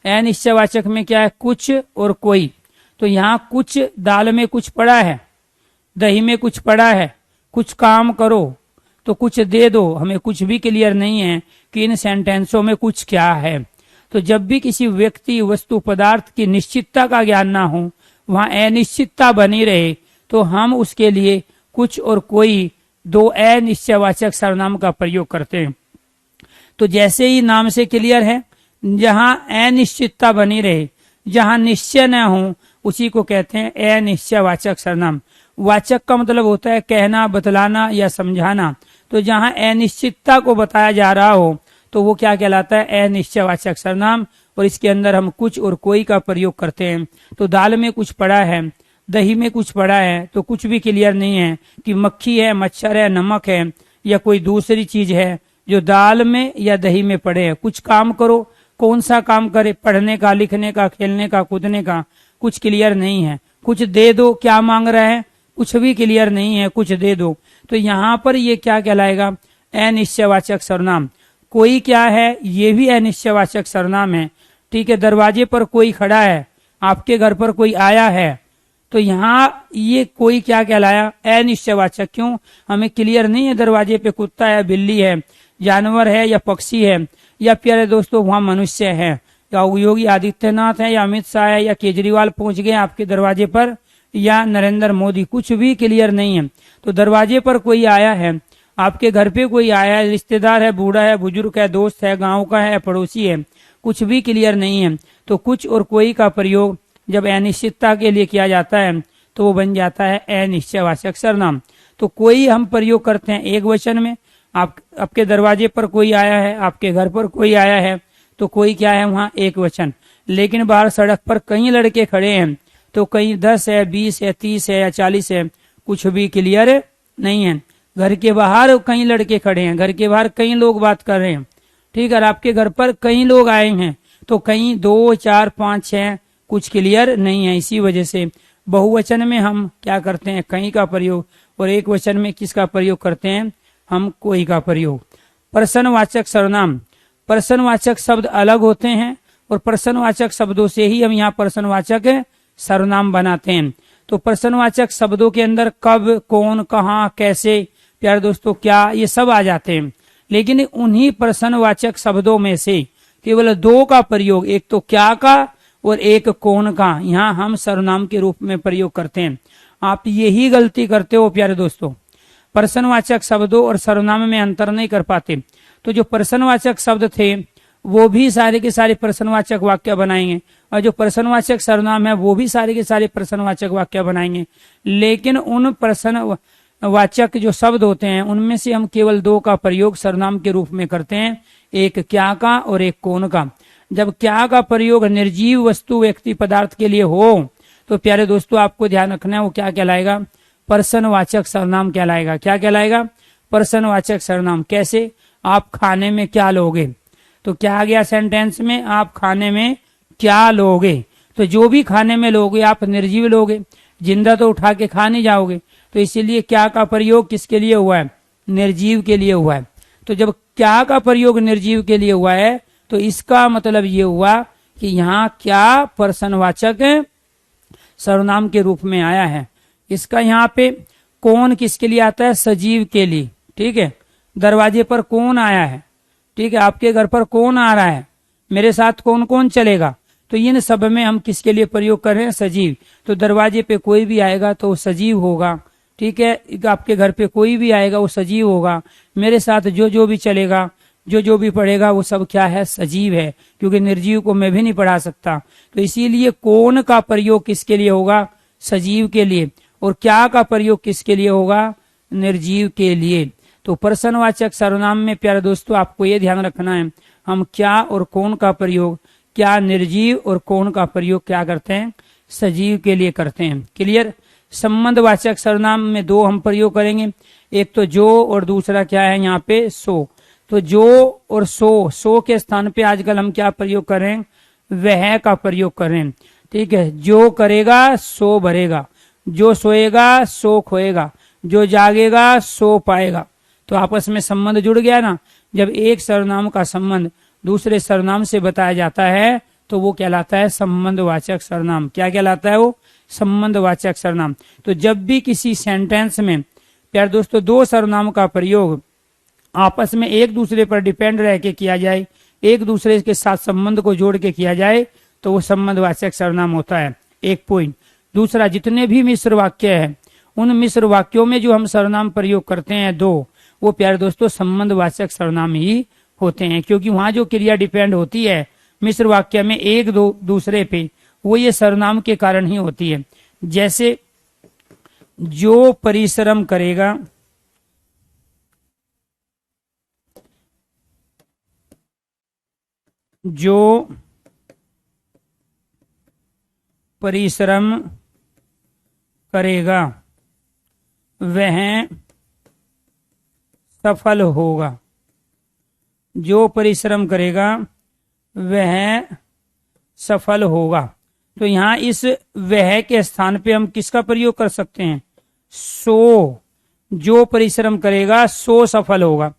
अनिश्चयवाचक में क्या है? कुछ और कोई। तो यहाँ कुछ, दाल में कुछ पड़ा है, दही में कुछ पड़ा है, कुछ काम करो तो कुछ दे दो, हमें कुछ भी क्लियर नहीं है कि इन सेंटेंसों में कुछ क्या है। तो जब भी किसी व्यक्ति, वस्तु, पदार्थ की निश्चितता का ज्ञान ना हो, वहां अनिश्चितता बनी रहे, तो हम उसके लिए कुछ और कोई दो अनिश्चयवाचक सर्वनाम का प्रयोग करते हैं। तो जैसे ही नाम से क्लियर है, जहां अनिश्चितता बनी रहे, जहां निश्चय न हो, उसी को कहते हैं अनिश्चयवाचक सर्वनाम। वाचक का मतलब होता है कहना, बतलाना या समझाना। तो जहां अनिश्चितता को बताया जा रहा हो तो वो क्या कहलाता है? अनिश्चयवाचक सर्वनाम। और इसके अंदर हम कुछ और कोई का प्रयोग करते हैं। तो दाल में कुछ पड़ा है, दही में कुछ पड़ा है, तो कुछ भी क्लियर नहीं है कि मक्खी है, मच्छर है, नमक है या कोई दूसरी चीज है जो दाल में या दही में पड़े है। कुछ काम करो, कौन सा काम करे? पढ़ने का, लिखने का, खेलने का, कूदने का, कुछ क्लियर नहीं है। कुछ दे दो, क्या मांग रहा है? कुछ भी क्लियर नहीं है, कुछ दे दो। तो यहाँ पर ये क्या कहलाएगा? अनिश्चयवाचक सर्वनाम। कोई क्या है? ये भी अनिश्चयवाचक सर्वनाम है। ठीक है, दरवाजे पर कोई खड़ा है, आपके घर पर कोई आया है, तो यहाँ ये कोई क्या कहलाया? अनिश्चयवाचक। क्यों? हमें क्लियर नहीं है दरवाजे पे कुत्ता है, बिल्ली है, जानवर है या पक्षी है, या प्यारे दोस्तों वहां मनुष्य है, या योगी आदित्यनाथ है, या अमित शाह है, या केजरीवाल पहुंच गए आपके दरवाजे पर, या नरेंद्र मोदी, कुछ भी क्लियर नहीं है। तो दरवाजे पर कोई आया है, आपके घर पे कोई आया है, रिश्तेदार है, बूढ़ा है, बुजुर्ग है, दोस्त है, गांव का है, पड़ोसी है, कुछ भी क्लियर नहीं है। तो कुछ और कोई का प्रयोग जब अनिश्चितता के लिए किया जाता है तो वो बन जाता है अनिश्चयवाचक सर्वनाम। तो कोई हम प्रयोग करते हैं एक वचन में, आपके दरवाजे पर कोई आया है, आपके घर पर कोई आया है, तो कोई क्या है वहां? एक वचन। लेकिन बाहर सड़क पर कई लड़के खड़े हैं, तो कहीं 10 है, 20 है, 30 है या 40 है, कुछ भी क्लियर नहीं है। घर के बाहर कई लड़के खड़े हैं, घर के बाहर कई लोग बात कर रहे हैं, ठीक है, आपके घर पर कई लोग आए हैं, तो कहीं 2, 4, 5, 6 कुछ क्लियर नहीं है। इसी वजह से बहुवचन में हम क्या करते हैं? कहीं का प्रयोग, और एक वचन में किसका प्रयोग करते हैं? हम कोई का प्रयोग। प्रश्नवाचक सर्वनाम, प्रश्नवाचक शब्द अलग होते हैं और प्रश्नवाचक शब्दों से ही हम यहाँ प्रश्नवाचक सर्वनाम बनाते हैं। तो प्रश्नवाचक शब्दों के अंदर कब, कौन, कहाँ, कैसे, प्यारे दोस्तों, क्या, ये सब आ जाते हैं। लेकिन उन्हीं प्रश्नवाचक शब्दों में से केवल 2 का प्रयोग, एक तो क्या का और एक कौन का, यहाँ हम सर्वनाम के रूप में प्रयोग करते हैं। आप यही गलती करते हो प्यारे दोस्तों, प्रश्नवाचक शब्दों और सर्वनाम में अंतर नहीं कर पाते। तो जो प्रश्नवाचक शब्द थे वो भी सारे के सारे प्रश्नवाचक वाक्य बनाएंगे, और जो प्रश्नवाचक सर्वनाम है वो भी सारे के सारे प्रश्नवाचक वाक्य बनाएंगे। लेकिन उन प्रश्नवाचक जो शब्द होते हैं उनमें से हम केवल 2 का प्रयोग सर्वनाम के रूप में करते हैं, एक क्या का और एक कौन का। जब क्या का प्रयोग निर्जीव वस्तु, व्यक्ति, पदार्थ के लिए हो तो प्यारे दोस्तों आपको ध्यान रखना है वो क्या कहलाएगा? प्रश्नवाचक सर्वनाम कहलाएगा। क्या कहलाएगा? प्रश्नवाचक सर्वनाम। कैसे? आप खाने में क्या लोगे? तो क्या आ गया सेंटेंस में? आप खाने में क्या लोगे? तो जो भी खाने में लोगे आप निर्जीव लोगे, जिंदा तो उठा के खा नहीं जाओगे। तो इसीलिए क्या का प्रयोग किसके लिए हुआ है? निर्जीव के लिए हुआ है। तो जब क्या का प्रयोग निर्जीव के लिए हुआ है तो इसका मतलब ये हुआ कि यहाँ क्या प्रश्नवाचक सर्वनाम के रूप में आया है। इसका यहाँ पे कौन किसके लिए आता है? सजीव के लिए। ठीक है, दरवाजे पर कौन आया है, ठीक है, आपके घर पर कौन आ रहा है, मेरे साथ कौन कौन चलेगा, तो इन सब में हम किसके लिए प्रयोग कर रहे हैं? सजीव। तो दरवाजे पे कोई भी आएगा तो वो सजीव होगा, ठीक है, आपके घर पे कोई भी आएगा वो सजीव होगा, मेरे साथ जो जो भी चलेगा जो भी पढ़ेगा वो सब क्या है, सजीव है, क्योंकि निर्जीव को मैं भी नहीं पढ़ा सकता। तो इसीलिए कौन का प्रयोग किसके लिए होगा, सजीव के लिए, और क्या का प्रयोग किसके लिए होगा, निर्जीव के लिए। तो प्रश्नवाचक सर्वनाम में प्यारे दोस्तों आपको ये ध्यान रखना है, हम क्या और कौन का प्रयोग, क्या निर्जीव और कौन का प्रयोग क्या करते हैं, सजीव के लिए करते हैं। क्लियर। संबंधवाचक सर्वनाम में दो हम प्रयोग करेंगे, एक तो जो और दूसरा क्या है यहाँ पे सो। तो जो और सो के स्थान पे आजकल हम क्या प्रयोग कर रहे हैं, वह का प्रयोग कर रहे हैं। ठीक है, जो करेगा सो भरेगा, जो सोएगा सो खोएगा, जो जागेगा सो पाएगा। तो आपस में संबंध जुड़ गया ना। जब एक सर्वनाम का संबंध दूसरे सर्वनाम से बताया जाता है तो वो कहलाता है संबंधवाचक सर्वनाम। क्या कहलाता है वो, संबंधवाचक सर्वनाम। तो जब भी किसी सेंटेंस में प्यारे दोस्तों दो सर्वनाम का प्रयोग आपस में एक दूसरे पर डिपेंड रह के किया जाए, एक दूसरे के साथ संबंध को जोड़ के किया जाए, तो वो संबंधवाचक सर्वनाम होता है। एक पॉइंट। दूसरा, जितने भी मिश्र वाक्य है उन मिश्र वाक्यों में जो हम सर्वनाम प्रयोग करते हैं दो, वो प्यारे दोस्तों संबंधवाचक सर्वनाम ही होते हैं, क्योंकि वहां जो क्रिया डिपेंड होती है मिश्र वाक्य में एक दो दूसरे पे, वो ये सर्वनाम के कारण ही होती है। जैसे जो परिश्रम करेगा, जो परिश्रम करेगा वह सफल होगा, जो परिश्रम करेगा वह सफल होगा। तो यहाँ इस वह के स्थान पे हम किसका प्रयोग कर सकते हैं, सो। जो परिश्रम करेगा सो सफल होगा,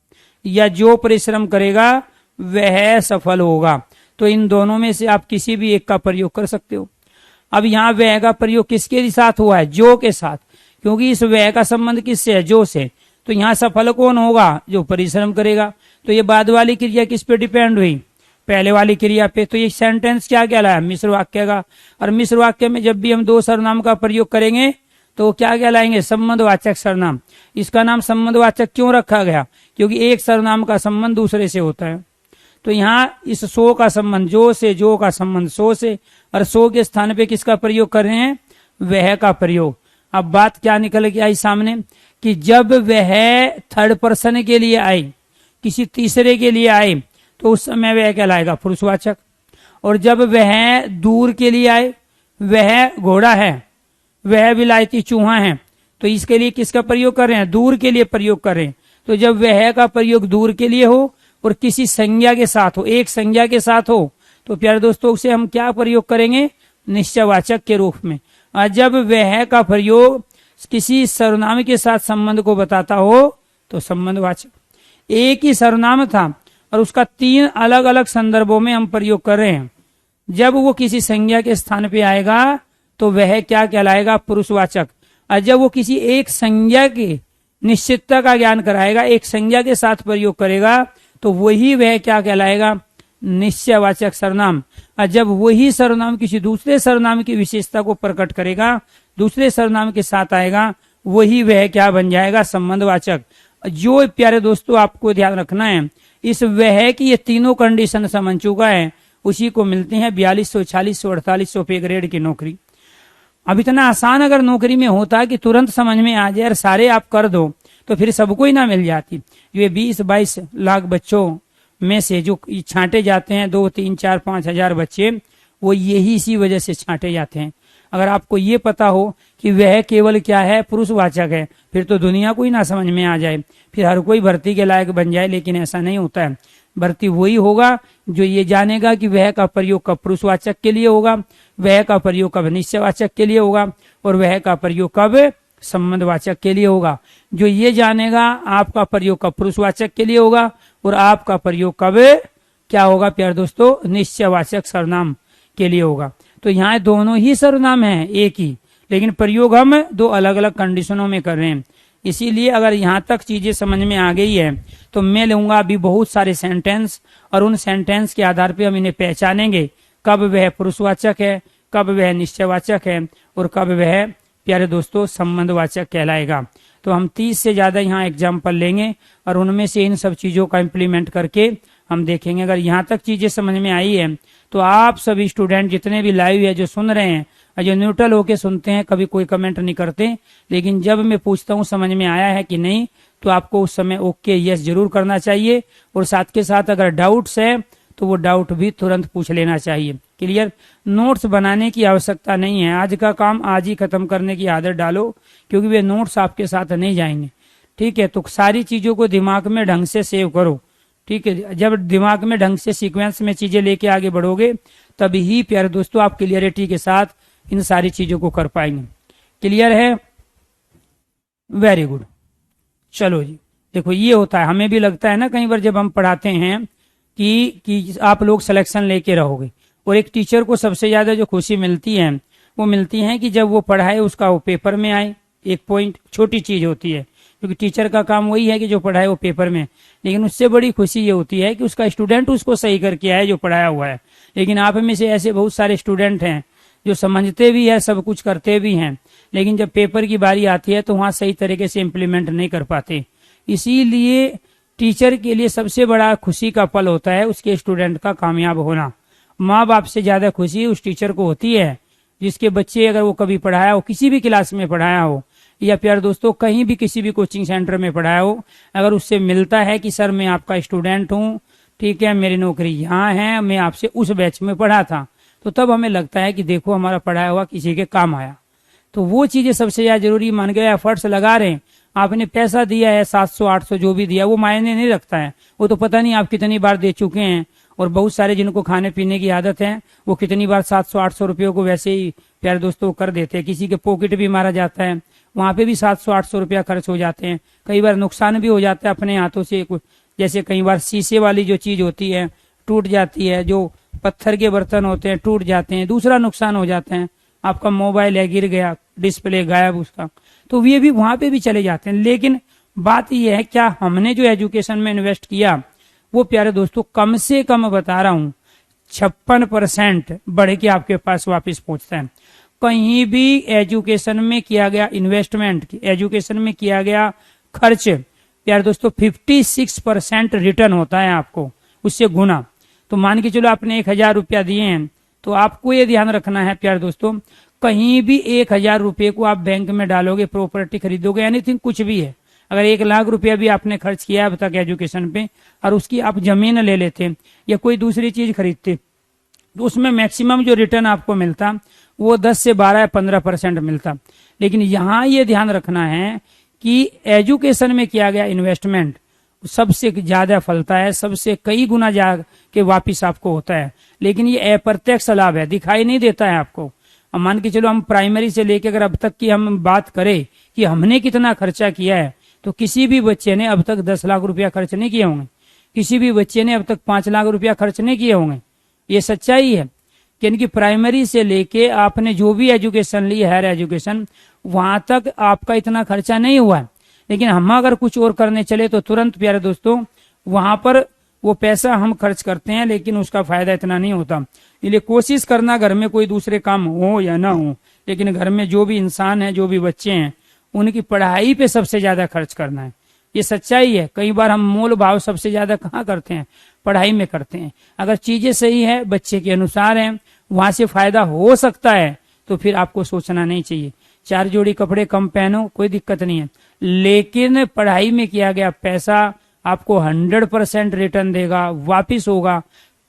या जो परिश्रम करेगा वह सफल होगा। तो इन दोनों में से आप किसी भी एक का प्रयोग कर सकते हो। अब यहाँ वह का प्रयोग किसके साथ हुआ है, जो के साथ, क्योंकि इस वह का संबंध किससे है, जो से। तो यहाँ सफल कौन होगा, जो परिश्रम करेगा। तो ये बाद वाली क्रिया किस पे डिपेंड हुई, पहले वाली क्रिया पे। तो ये सेंटेंस क्या कहलाया, मिश्र वाक्य का। और मिश्र वाक्य में जब भी हम दो सर्वनाम का प्रयोग करेंगे तो क्या कहलाएंगे, संबंधवाचक सर्वनाम। इसका नाम संबंधवाचक क्यों रखा गया, क्योंकि एक सर्वनाम का संबंध दूसरे से होता है। तो यहाँ इस सो का संबंध जो से, जो का संबंध सो से, और सो के स्थान पे किसका प्रयोग कर रहे हैं, वह का प्रयोग। अब बात क्या निकल के आई सामने, कि जब वह थर्ड पर्सन के लिए आए, किसी तीसरे के लिए आए, तो उस समय वह कहलाएगा पुरुषवाचक। और जब वह दूर के लिए आए, वह घोड़ा है, वह विलायती चूहा है, तो इसके लिए किसका प्रयोग कर रहे हैं, दूर के लिए प्रयोग कर रहे हैं। तो जब वह का प्रयोग दूर के लिए हो और किसी संज्ञा के साथ हो, एक संज्ञा के साथ हो, तो प्यारे दोस्तों उसे हम क्या प्रयोग करेंगे, निश्चयवाचक के रूप में। और जब वह का प्रयोग किसी सर्वनाम के साथ संबंध को बताता हो तो संबंधवाचक। एक ही सर्वनाम था और उसका तीन अलग अलग संदर्भों में हम प्रयोग कर रहे हैं, जब वो किसी संज्ञा के स्थान पे आएगा तो वह क्या कहलाएगा, पुरुषवाचक। और जब वो किसी एक संज्ञा की निश्चितता का ज्ञान कराएगा, एक संज्ञा के साथ प्रयोग करेगा, तो वही वह क्या कहलाएगा, निश्चयवाचक सर्वनाम। और जब वही सर्वनाम किसी दूसरे सर्वनाम की विशेषता को प्रकट करेगा, दूसरे सर्वनाम के साथ आएगा, वही वह क्या बन जाएगा, संबंधवाचक। जो प्यारे दोस्तों आपको ध्यान रखना है, इस वह की ये तीनों कंडीशन समझ चुका है, उसी को मिलते हैं 4200, 4600, 4800 पे ग्रेड की नौकरी। अब इतना आसान अगर नौकरी में होता कि तुरंत समझ में आ जाए और सारे आप कर दो, तो फिर सबको ही ना मिल जाती। ये 20-22 लाख बच्चों में से जो छांटे जाते हैं, 2, 3, 4, 5 हजार बच्चे, वो यही इसी वजह से छांटे जाते हैं। अगर आपको ये पता हो कि वह केवल क्या है, पुरुषवाचक है, फिर तो दुनिया को ही ना समझ में आ जाए, फिर हर कोई भर्ती के लायक बन जाए। लेकिन ऐसा नहीं होता है। भर्ती वही होगा जो ये जानेगा कि वह का प्रयोग कब पुरुषवाचक के लिए होगा, वह का प्रयोग कब निश्चयवाचक के लिए होगा, और वह का प्रयोग कब संबंधवाचक के लिए होगा। जो ये जानेगा आपका प्रयोग कब पुरुषवाचक के लिए होगा और आपका प्रयोग कब क्या होगा, प्यारे दोस्तों, निश्चयवाचक सर्वनाम के लिए होगा। तो यहाँ दोनों ही सर्वनाम है एक ही, लेकिन प्रयोग हम दो अलग अलग कंडीशनों में कर रहे हैं। इसीलिए अगर यहाँ तक चीजें समझ में आ गई है तो मैं लूंगा अभी बहुत सारे सेंटेंस, और उन सेंटेंस के आधार पे हम इन्हें पहचानेंगे, कब वह पुरुषवाचक है, कब वह निश्चयवाचक है, और कब वह प्यारे दोस्तों संबंधवाचक कहलाएगा। तो हम 30 से ज्यादा यहाँ एग्जाम्पल लेंगे और उनमें से इन सब चीजों का इम्प्लीमेंट करके हम देखेंगे। अगर यहाँ तक चीजें समझ में आई है तो आप सभी स्टूडेंट जितने भी लाइव है जो सुन रहे हैं और जो न्यूट्रल होके सुनते हैं, कभी कोई कमेंट नहीं करते, लेकिन जब मैं पूछता हूँ समझ में आया है कि नहीं, तो आपको उस समय ओके यस जरूर करना चाहिए। और साथ के साथ अगर डाउट्स है तो वो डाउट भी तुरंत पूछ लेना चाहिए। क्लियर? नोट्स बनाने की आवश्यकता नहीं है, आज का काम आज ही खत्म करने की आदत डालो, क्योंकि वे नोट्स आपके साथ नहीं जाएंगे। ठीक है, तो सारी चीजों को दिमाग में ढंग से सेव करो। ठीक है, जब दिमाग में ढंग से सीक्वेंस में चीजें लेके आगे बढ़ोगे तभी ही प्यारे दोस्तों आप क्लियरिटी के साथ इन सारी चीजों को कर पाएंगे। क्लियर है? Very good. चलो जी, देखो ये होता है, हमें भी लगता है ना कई बार जब हम पढ़ाते हैं कि आप लोग सिलेक्शन लेके रहोगे, और एक टीचर को सबसे ज्यादा जो खुशी मिलती है वो मिलती है कि जब वो पढ़ाए उसका वो पेपर में आए। एक पॉइंट छोटी चीज होती है, क्योंकि टीचर का काम वही है कि जो पढ़ाए वो पेपर में, लेकिन उससे बड़ी खुशी ये होती है कि उसका स्टूडेंट उसको सही करके आए जो पढ़ाया हुआ है। लेकिन आप में से ऐसे बहुत सारे स्टूडेंट हैं जो समझते भी है, सब कुछ करते भी हैं, लेकिन जब पेपर की बारी आती है तो वहां सही तरीके से इम्प्लीमेंट नहीं कर पाते। इसीलिए टीचर के लिए सबसे बड़ा खुशी का पल होता है उसके स्टूडेंट का कामयाब होना। माँ बाप से ज्यादा खुशी उस टीचर को होती है जिसके बच्चे, अगर वो कभी पढ़ाया हो, किसी भी क्लास में पढ़ाया हो, या प्यारे दोस्तों कहीं भी किसी भी कोचिंग सेंटर में पढ़ाया हो, अगर उससे मिलता है कि सर मैं आपका स्टूडेंट हूँ, ठीक है, मेरी नौकरी यहाँ है, मैं आपसे उस बैच में पढ़ा था, तो तब हमें लगता है कि देखो हमारा पढ़ाया हुआ किसी के काम आया। तो वो चीजें सबसे ज्यादा जरूरी मान गए। एफर्ट्स लगा रहे हैं, आपने पैसा दिया है 700-800 जो भी दिया, वो मायने नहीं रखता है, वो तो पता नहीं आप कितनी बार दे चुके हैं। और बहुत सारे जिनको खाने पीने की आदत है वो कितनी बार 700-800 रुपयों को वैसे ही प्यारे दोस्तों कर देते हैं। किसी के पॉकेट भी मारा जाता है, वहां पे भी 700-800 रुपया खर्च हो जाते हैं। कई बार नुकसान भी हो जाता है अपने हाथों से, जैसे कई बार शीशे वाली जो चीज होती है टूट जाती है, जो पत्थर के बर्तन होते हैं टूट जाते हैं। दूसरा नुकसान हो जाता है, आपका मोबाइल है गिर गया, डिस्प्ले गायब उसका, तो ये भी वहां पे भी चले जाते हैं। लेकिन बात यह है क्या हमने जो एजुकेशन में इन्वेस्ट किया वो प्यारे दोस्तों कम से कम बता रहा हूं 56% बढ़ के आपके पास वापस पहुंचता है। कहीं भी एजुकेशन में किया गया इन्वेस्टमेंट, एजुकेशन में किया गया खर्च प्यारे दोस्तों 56% रिटर्न होता है आपको, उससे गुना। तो मान के चलो आपने 1000 रुपया दिए हैं, तो आपको ये ध्यान रखना है प्यारे दोस्तों, कहीं भी 1000 रुपये को आप बैंक में डालोगे, प्रॉपर्टी खरीदोगे, एनीथिंग कुछ भी है, अगर 1 लाख रुपया भी आपने खर्च किया अब तक एजुकेशन पे, और उसकी आप जमीन ले लेते या कोई दूसरी चीज खरीदते, तो उसमें मैक्सिमम जो रिटर्न आपको मिलता वो 10 से 12 या 15% मिलता। लेकिन यहाँ ये ध्यान रखना है कि एजुकेशन में किया गया इन्वेस्टमेंट सबसे ज्यादा फलता है, सबसे कई गुना जा के वापिस आपको होता है। लेकिन ये अप्रत्यक्ष लाभ है, दिखाई नहीं देता है आपको। अब मान के चलो हम प्राइमरी से लेकर अगर अब तक की हम बात करें कि हमने कितना खर्चा किया है, तो किसी भी बच्चे ने अब तक 10 लाख रुपया खर्च नहीं किए होंगे, किसी भी बच्चे ने अब तक 5 लाख रुपया खर्च नहीं किए होंगे। ये सच्चाई है कि इनकी प्राइमरी से लेके आपने जो भी एजुकेशन ली, हायर एजुकेशन, वहां तक आपका इतना खर्चा नहीं हुआ है। लेकिन हम अगर कुछ और करने चले तो तुरंत प्यारे दोस्तों वहां पर वो पैसा हम खर्च करते हैं, लेकिन उसका फायदा इतना नहीं होता। इसलिए कोशिश करना घर में कोई दूसरे काम हो या ना हो, लेकिन घर में जो भी इंसान है, जो भी बच्चे हैं, उनकी पढ़ाई पे सबसे ज्यादा खर्च करना है। ये सच्चाई है। कई बार हम मोल भाव सबसे ज्यादा कहाँ करते हैं? पढ़ाई में करते हैं। अगर चीजें सही है, बच्चे के अनुसार है, वहां से फायदा हो सकता है, तो फिर आपको सोचना नहीं चाहिए। 4 जोड़ी कपड़े कम पहनो, कोई दिक्कत नहीं है, लेकिन पढ़ाई में किया गया पैसा आपको 100% रिटर्न देगा, वापिस होगा,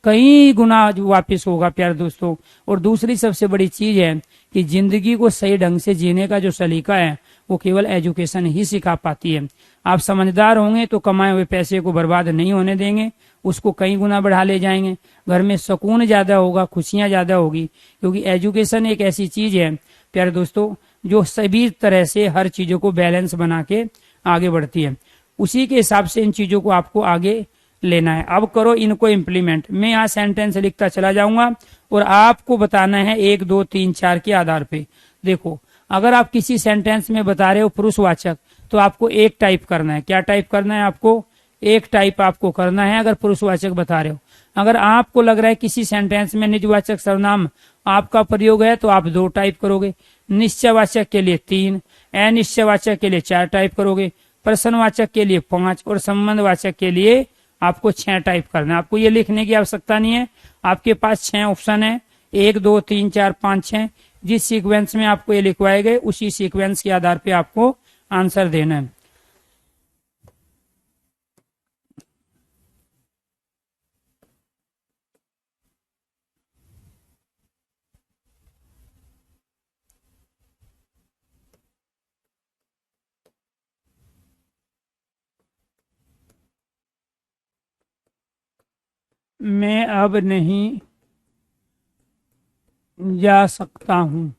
कई गुना वापिस होगा प्यारे दोस्तों। और दूसरी सबसे बड़ी चीज है कि जिंदगी को सही ढंग से जीने का जो सलीका है वो केवल एजुकेशन ही सिखा पाती है। आप समझदार होंगे तो कमाए हुए पैसे को बर्बाद नहीं होने देंगे, उसको कई गुना बढ़ा ले जाएंगे। घर में सुकून ज्यादा होगा, खुशियां ज्यादा होगी, क्योंकि एजुकेशन एक ऐसी चीज है प्यारे दोस्तों जो सभी तरह से हर चीजों को बैलेंस बना के आगे बढ़ती है। उसी के हिसाब से इन चीजों को आपको आगे लेना है। अब करो इनको इम्प्लीमेंट। मैं यहाँ सेंटेंस लिखता चला जाऊंगा और आपको बताना है 1, 2, 3, 4 के आधार पे। देखो, अगर आप किसी सेंटेंस में बता रहे हो पुरुषवाचक, तो आपको एक टाइप करना है। क्या टाइप करना है आपको? एक टाइप आपको करना है अगर पुरुषवाचक बता रहे हो। अगर आपको लग रहा है किसी सेंटेंस में निजवाचक सर्वनाम आपका प्रयोग है तो आप 2 टाइप करोगे, निश्चयवाचक के लिए 3, अनिश्चयवाचक के लिए 4 टाइप करोगे, प्रश्नवाचक के लिए 5 और संबंधवाचक के लिए आपको 6 टाइप करना है। आपको ये लिखने की आवश्यकता नहीं है, आपके पास 6 ऑप्शन है, 1 2 3 4 5 6। जिस सीक्वेंस में आपको ये लिखवाए गए उसी सीक्वेंस के आधार पे आपको आंसर देना है। मैं अब नहीं जा सकता हूँ।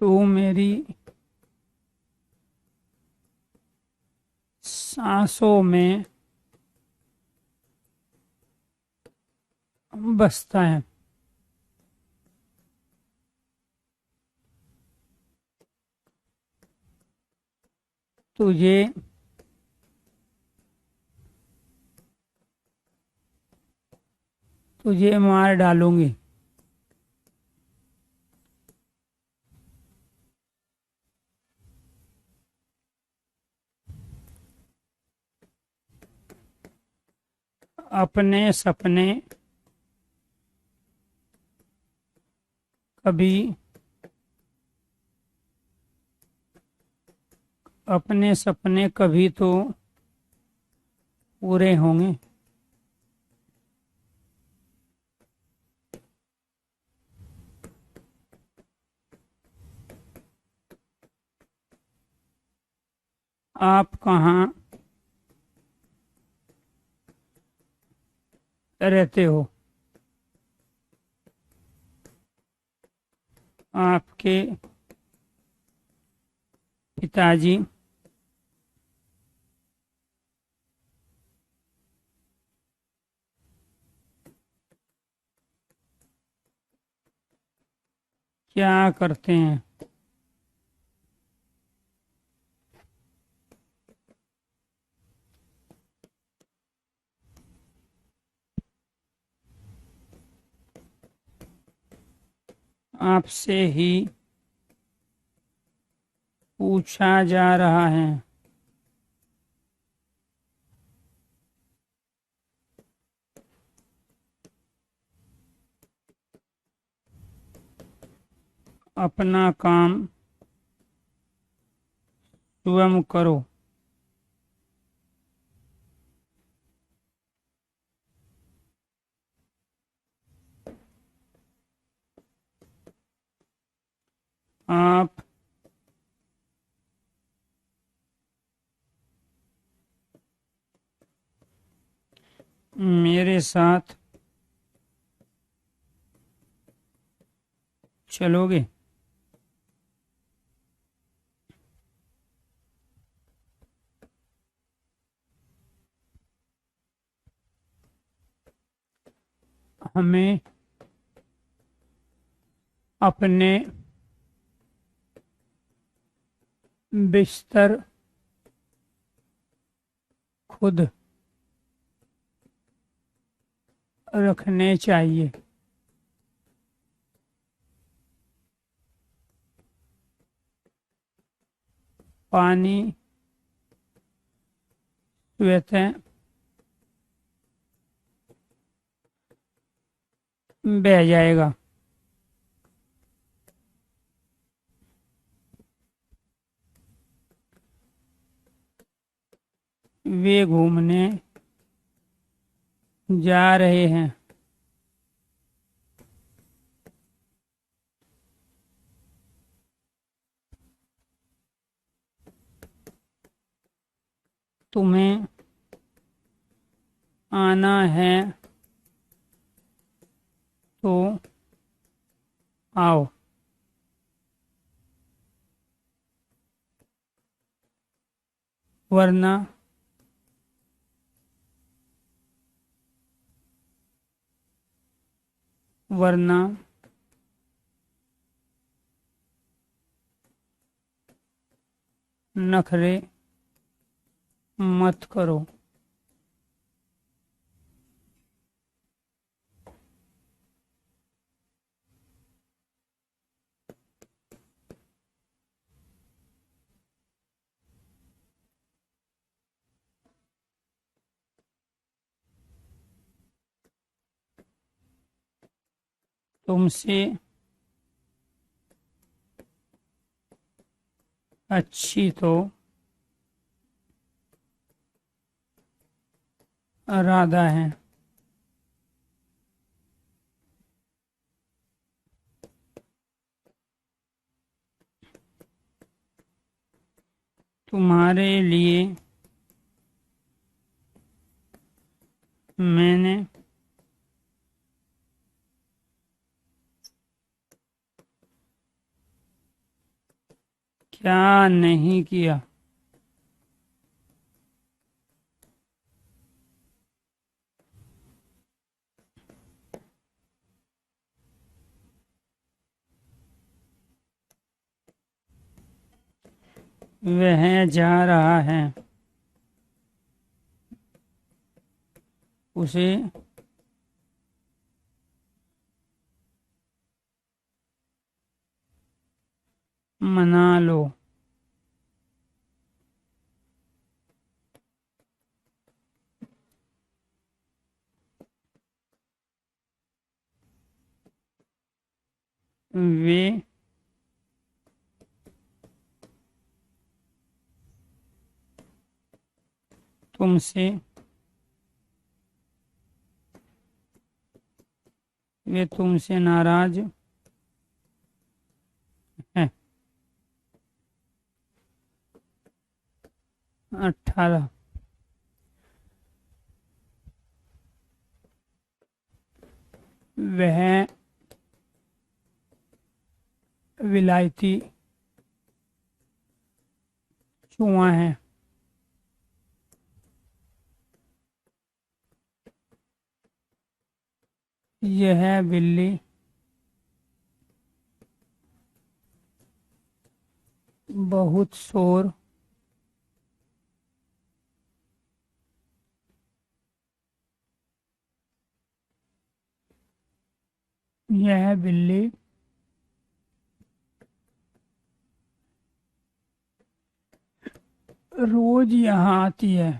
तो मेरी सांसों में बसता है। तुझे तुझे मार डालूंगी। अपने सपने कभी अपने सपने कभी तो पूरे होंगे। आप कहाँ रहते हो? आपके पिताजी क्या करते हैं? आपसे ही पूछा जा रहा है। अपना काम स्वयं करो। आप मेरे साथ चलोगे? हमें अपने बिस्तर खुद रखने चाहिए। पानी स्वतः बह जाएगा। वे घूमने जा रहे हैं। तुम्हें आना है तो आओ। वरना वरना नखरे मत करो। तुमसे अच्छी तो राधा है। तुम्हारे लिए मैंने क्या नहीं किया। वह जा रहा है। उसे मना लो। वे तुमसे वे तुमसे नाराज हैं। 18 वह विलायती चूहा है। यह बिल्ली बहुत शोर यह बिल्ली रोज यहाँ आती है।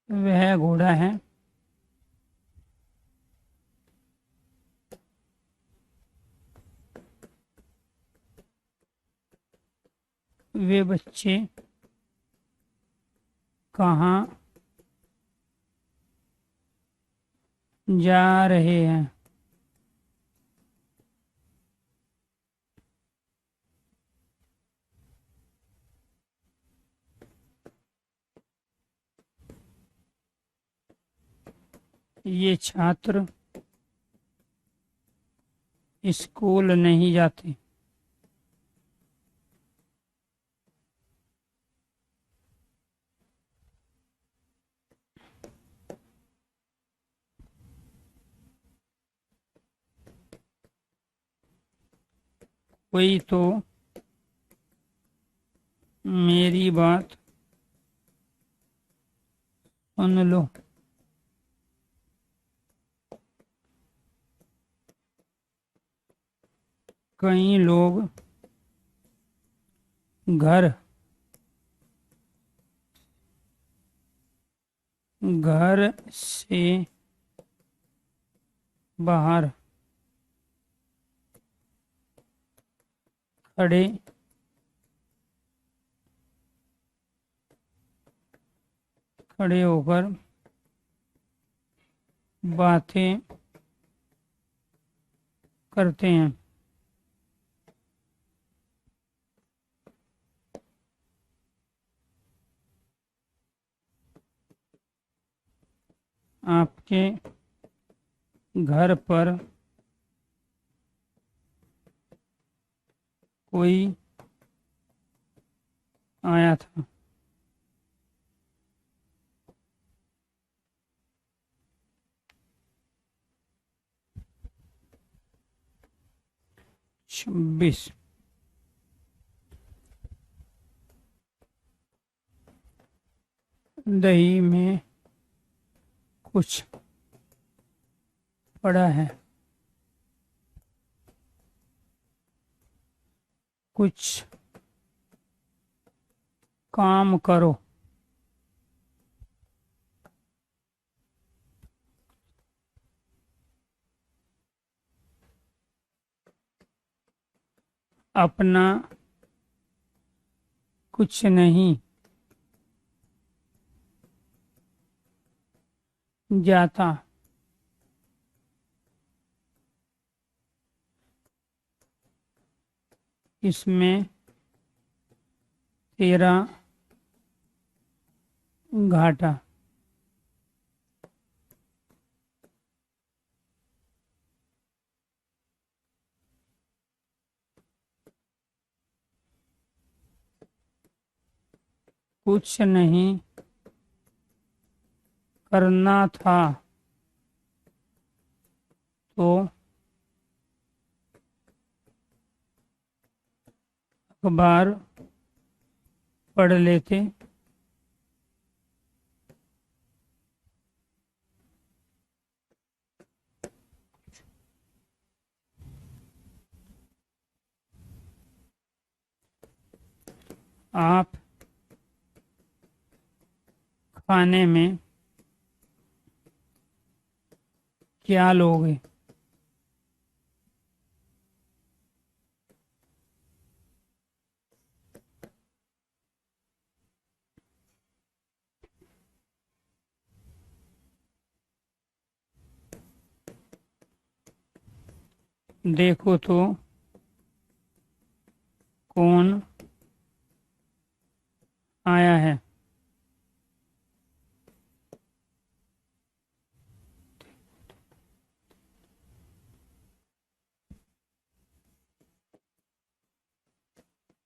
वह घोड़ा है। वे बच्चे कहाँ जा रहे हैं। ये छात्र स्कूल नहीं जाते। कोई तो मेरी बात सुन लो। कई लोग घर घर से बाहर खड़े खड़े होकर बातें करते हैं। आपके घर पर कोई आया था। 26। दही में कुछ पड़ा है, कुछ काम करो। अपना कुछ नहीं जाता। इसमें तेरा घाटा। कुछ नहीं करना था तो अखबार पढ़ लेते। आप खाने में क्या लोगे? देखो तो कौन आया है।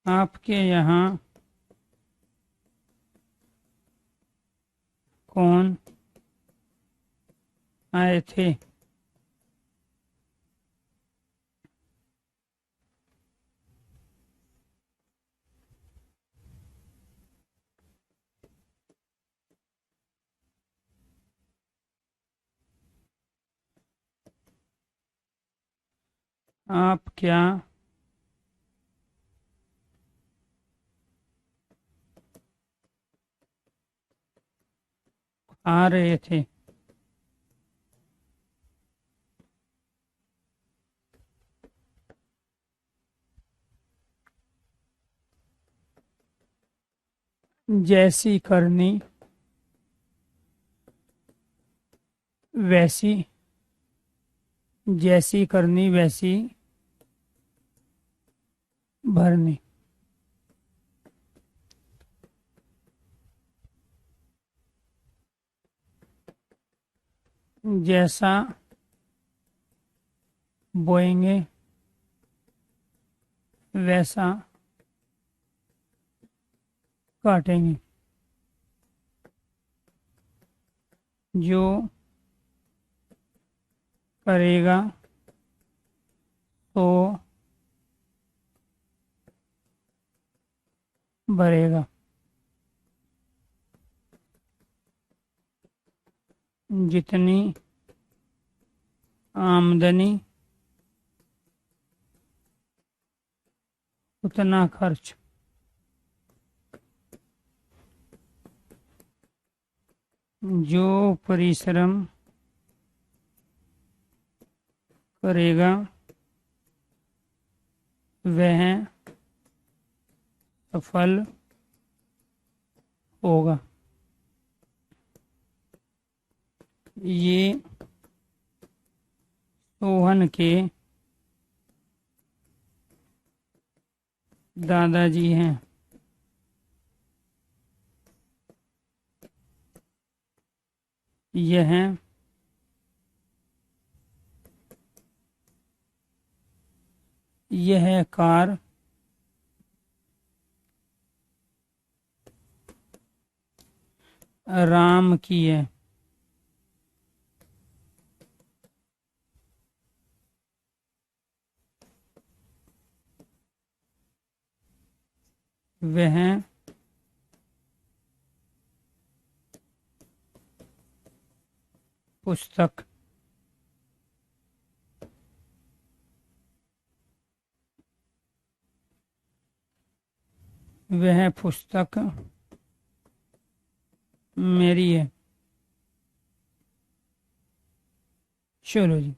आपके यहाँ कौन आए थे? आप क्या आ रहे थे? जैसी करनी वैसी, जैसी करनी वैसी भरनी। जैसा बोएंगे वैसा काटेंगे। जो करेगा तो भरेगा। जितनी आमदनी उतना खर्च। जो परिश्रम करेगा वह सफल होगा। ये सोहन के दादाजी हैं। यह कार राम की है। वह पुस्तक वह पुस्तक मेरी है। चलो जी,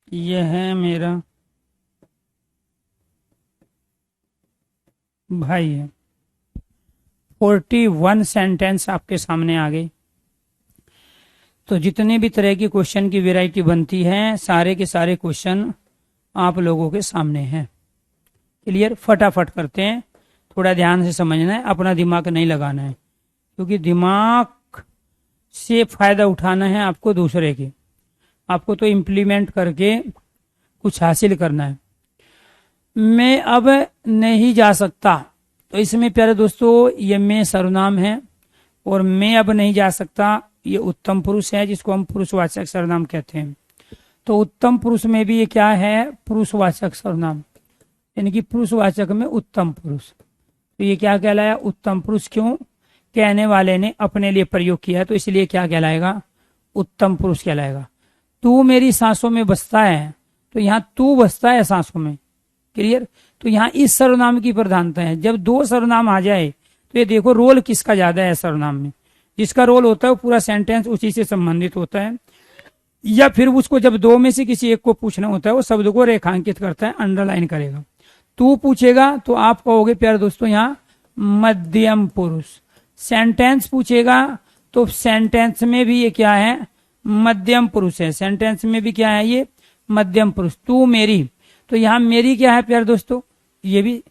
यह मेरा भाई है। 41 सेंटेंस आपके सामने आ गए। तो जितने भी तरह की क्वेश्चन की वैरायटी बनती है, सारे के सारे क्वेश्चन आप लोगों के सामने हैं। क्लियर? फटाफट करते हैं, थोड़ा ध्यान से समझना है, अपना दिमाग नहीं लगाना है, क्योंकि दिमाग से फायदा उठाना है आपको दूसरे के, आपको तो इम्प्लीमेंट करके कुछ हासिल करना है। मैं अब नहीं जा सकता, तो इसमें प्यारे दोस्तों ये मैं सर्वनाम है, और मैं अब नहीं जा सकता ये उत्तम पुरुष है, जिसको हम पुरुषवाचक सर्वनाम कहते हैं। तो उत्तम पुरुष में भी ये क्या है? पुरुषवाचक सर्वनाम, यानी कि पुरुषवाचक में उत्तम पुरुष। तो ये क्या कहलाया? उत्तम पुरुष। क्यों? कहने वाले ने अपने लिए प्रयोग किया, तो इसलिए क्या कहलाएगा? उत्तम पुरुष कहलाएगा। तू मेरी सांसों में बसता है, तो यहाँ तू बसता है सांसों में। क्लियर? तो यहाँ इस सर्वनाम की प्रधानता है। जब दो सर्वनाम आ जाए तो ये देखो रोल किसका ज्यादा है सर्वनाम में। जिसका रोल होता है वो पूरा सेंटेंस उसी से संबंधित होता है, या फिर उसको जब दो में से किसी एक को पूछना होता है वो शब्द को रेखांकित करता है, अंडरलाइन करेगा। तू पूछेगा तो आप कहोगे प्यारे दोस्तों यहाँ मध्यम पुरुष। सेंटेंस पूछेगा तो सेंटेंस में भी ये क्या है? मध्यम पुरुष है। सेंटेंस में भी क्या है? ये मध्यम पुरुष। तू मेरी, तो यहाँ मेरी क्या है प्यारे दोस्तों? ये भी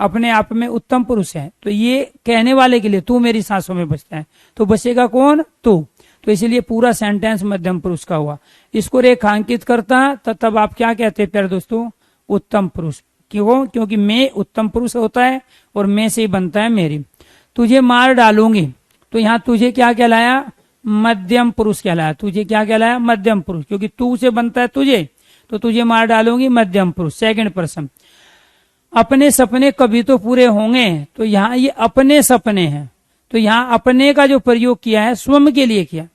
अपने आप में उत्तम पुरुष है। तो ये कहने वाले के लिए तू मेरी सांसों में बसता है, तो बसेगा कौन? तू। तो इसलिए पूरा सेंटेंस मध्यम पुरुष का हुआ। इसको रेखांकित करता तो तब आप क्या कहते हैं प्यारे दोस्तों? उत्तम पुरुष। क्यों? क्योंकि मैं उत्तम पुरुष होता है और मैं से ही बनता है मेरी। तुझे मार डालूंगी, तो यहाँ तुझे क्या कहलाया? मध्यम पुरुष कहलाया। तुझे क्या कहलाया? मध्यम पुरुष, क्योंकि तू से बनता है तुझे, तो तुझे मार डालूंगी, मध्यम पुरुष, सेकंड पर्सन। अपने सपने कभी तो पूरे होंगे, तो यहाँ ये अपने सपने हैं, तो यहाँ अपने का जो प्रयोग किया है स्वयं के लिए किया।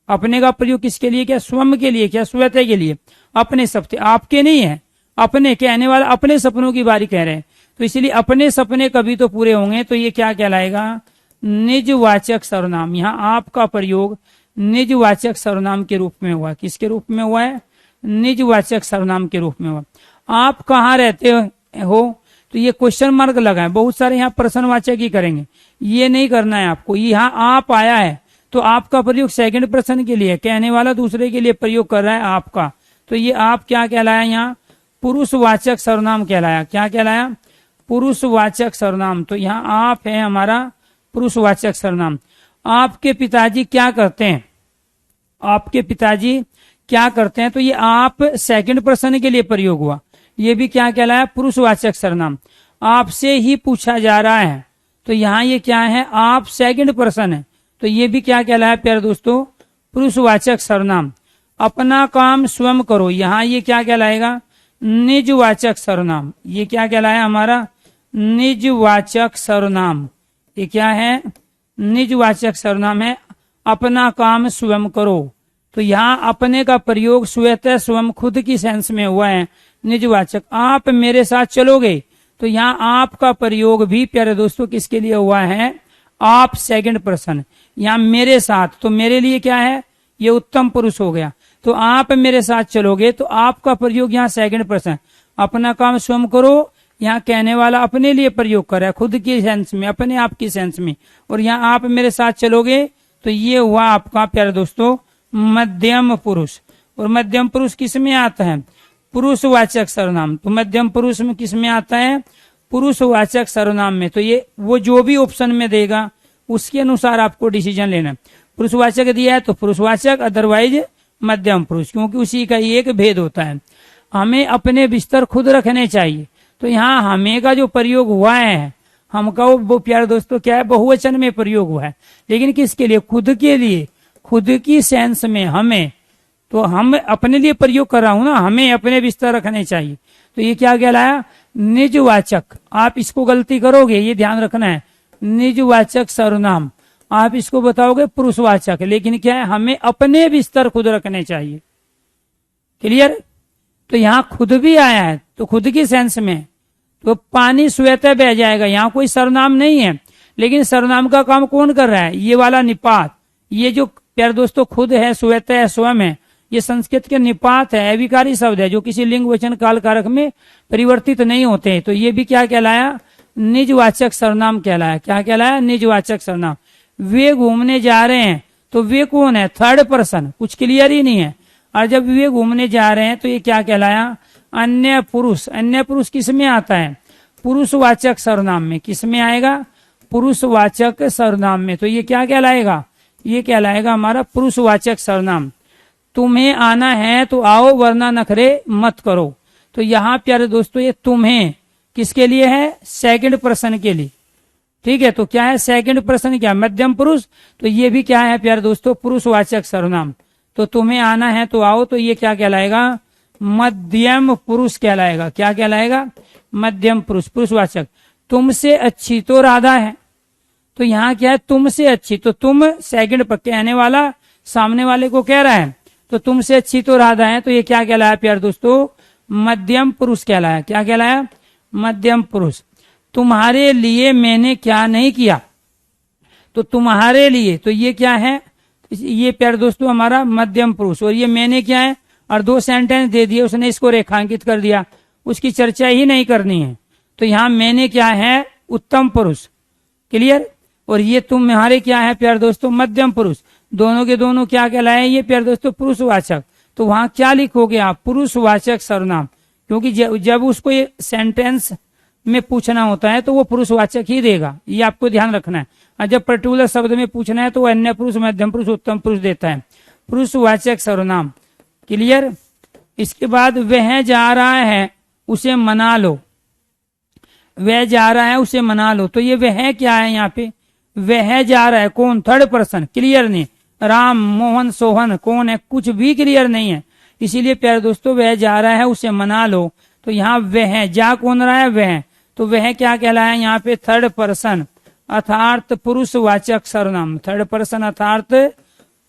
अपने का प्रयोग किसके लिए किया? स्वयं के लिए किया, स्वतः के लिए। अपने सपने आपके नहीं है, अपने कहने वाला अपने सपनों की बारी कह रहे हैं, तो इसलिए अपने सपने कभी तो पूरे होंगे, तो ये क्या कहलाएगा? निजवाचक सर्वनाम। यहाँ आपका प्रयोग निजवाचक सर्वनाम के रूप में हुआ। किसके रूप में हुआ है? निजवाचक सर्वनाम के रूप में हुआ। आप कहाँ रहते हो, तो ये क्वेश्चन मार्क लगाएं। बहुत सारे यहाँ प्रश्नवाचक ही करेंगे, ये नहीं करना है आपको। यहाँ आप आया है तो आपका प्रयोग सेकंड पर्सन के लिए, कहने वाला दूसरे के लिए प्रयोग कर रहा है आपका, तो ये आप क्या कहलाया? यहाँ पुरुषवाचक सर्वनाम कहलाया। क्या कहलाया? पुरुषवाचक सर्वनाम। तो यहाँ आप है हमारा पुरुषवाचक सर्वनाम। आपके पिताजी क्या करते हैं? आपके पिताजी क्या करते हैं, तो ये आप सेकंड पर्सन के लिए प्रयोग हुआ, ये भी क्या कहलाया? पुरुषवाचक सर्वनाम। आपसे ही पूछा जा रहा है, तो यहाँ ये क्या है? आप सेकंड पर्सन है, तो ये भी क्या कहलाया प्यारे दोस्तों? पुरुषवाचक सर्वनाम। अपना काम स्वयं करो, यहाँ ये क्या कहलाएगा? निजवाचक सर्वनाम। ये क्या कहलाया हमारा? निजवाचक सर्वनाम। ये क्या है? निजवाचक सर्वनाम है। अपना काम स्वयं करो, तो यहाँ अपने का प्रयोग स्वतः स्वयं खुद की सेंस में हुआ है, निजवाचक। आप मेरे साथ चलोगे, तो यहाँ आपका प्रयोग भी प्यारे दोस्तों किसके लिए हुआ है? आप सेकंड पर्सन। यहाँ मेरे साथ, तो मेरे लिए क्या है? ये उत्तम पुरुष हो गया। तो आप मेरे साथ चलोगे, तो आपका प्रयोग यहाँ सेकंड पर्सन। अपना काम स्वयं करो, यहाँ कहने वाला अपने लिए प्रयोग कर रहा है, खुद की सेंस में, अपने आप की सेंस में। और यहाँ आप मेरे साथ चलोगे, तो ये हुआ आपका प्यारे दोस्तों मध्यम पुरुष। और मध्यम पुरुष किस में आता है? पुरुषवाचक सर्वनाम। तो मध्यम पुरुष में किस में आता है? पुरुषवाचक सर्वनाम में। तो ये वो जो भी ऑप्शन में देगा उसके अनुसार आपको डिसीजन लेना। पुरुषवाचक दिया है तो पुरुषवाचक, अदरवाइज मध्यम पुरुष, क्योंकि उसी का एक भेद होता है। हमें अपने बिस्तर खुद रखने चाहिए, तो यहाँ हमें का जो प्रयोग हुआ है, हम का वो प्यारे दोस्तों क्या है? बहुवचन में प्रयोग हुआ है, लेकिन किसके लिए? खुद के लिए, खुद की सेंस में हमें। तो हम अपने लिए प्रयोग कर रहा हूं ना, हमें अपने बिस्तर रखने चाहिए। तो ये क्या कहलाया? निजवाचक। आप इसको गलती करोगे, ये ध्यान रखना है। निजवाचक सर्वनाम आप इसको बताओगे पुरुषवाचक, लेकिन क्या है, हमें अपने बिस्तर खुद रखने चाहिए। क्लियर? तो यहां खुद भी आया है, तो खुद की सेंस में, तो पानी स्वतः बह जाएगा, यहां कोई सर्वनाम नहीं है। लेकिन सर्वनाम का काम कौन कर रहा है? ये वाला निपात। ये जो प्यारे दोस्तों खुद है, स्वतः है, स्वयं है, ये संस्कृत के निपात है, अविकारी शब्द है, जो किसी लिंग वचन काल कारक में परिवर्तित नहीं होते। तो ये भी क्या कहलाया? निजवाचक सर्वनाम कहलाया। क्या कहलाया? निजवाचक सर्वनाम। वे घूमने जा रहे हैं, तो वे कौन है? थर्ड पर्सन, कुछ क्लियर ही नहीं है। और जब वे घूमने जा रहे हैं तो ये क्या कहलाया? अन्य पुरुष। अन्य पुरुष किस में आता है? पुरुषवाचक सर्वनाम में। किस में आएगा? पुरुषवाचक सर्वनाम में। तो ये क्या कहलाएगा? ये कहलाएगा हमारा पुरुषवाचक सर्वनाम। तुम्हें आना है तो आओ, वरना नखरे मत करो। तो यहाँ प्यारे दोस्तों ये तुम्हें किसके लिए है? सेकंड पर्सन के लिए। ठीक है, तो क्या है? सेकंड पर्सन क्या? मध्यम पुरुष। तो ये भी क्या है प्यारे दोस्तों? पुरुषवाचक सर्वनाम। तो तुम्हें आना है तो आओ, तो ये क्या कहलाएगा? मध्यम पुरुष कहलाएगा। क्या कहलाएगा? मध्यम पुरुष, पुरुषवाचक। तुमसे अच्छी तो राधा है, तो यहाँ क्या है? तुमसे अच्छी। तो तुम सेकंड पर कहने वाला सामने वाले को कह रहा है, तो तुमसे अच्छी तो राधा है। तो ये क्या कहलाया प्यारे दोस्तों? मध्यम पुरुष कहलाया। क्या कहलाया? मध्यम पुरुष। तुम्हारे लिए मैंने क्या नहीं किया, तो तुम्हारे लिए, तो ये क्या है? ये प्यारे दोस्तों हमारा मध्यम पुरुष। और ये मैंने क्या है? और दो सेंटेंस दे दिए उसने, इसको रेखांकित कर दिया, उसकी चर्चा ही नहीं करनी है। तो यहाँ मैंने क्या है? उत्तम पुरुष। क्लियर? और ये तुम्हारे क्या है प्यारे दोस्तों? मध्यम पुरुष। दोनों के दोनों क्या कहलाए? ये प्यारे दोस्तों पुरुषवाचक। तो वहां क्या लिखोगे आप? पुरुषवाचक सर्वनाम। क्योंकि जब उसको ये सेंटेंस में पूछना होता है तो वो पुरुषवाचक ही देगा, ये आपको ध्यान रखना है। और जब पर्टिकुलर शब्द में पूछना है तो वो अन्य पुरुष, मध्यम पुरुष, उत्तम पुरुष देता है। पुरुषवाचक सर्वनाम। क्लियर? इसके बाद वह जा रहा है उसे मना लो। वह जा रहा है उसे मना लो। तो ये वह क्या है? यहाँ पे वह जा रहा है, कौन? Third person. क्लियर नहीं? राम, मोहन, सोहन कौन है? कुछ भी क्लियर नहीं है। इसीलिए प्यारे दोस्तों वह जा रहा है उसे मना लो। तो यहाँ वह, जा कौन रहा है? वह। तो वह क्या कहलाया यहाँ पे? थर्ड पर्सन अर्थात पुरुषवाचक सर्वनाम। थर्ड पर्सन अर्थात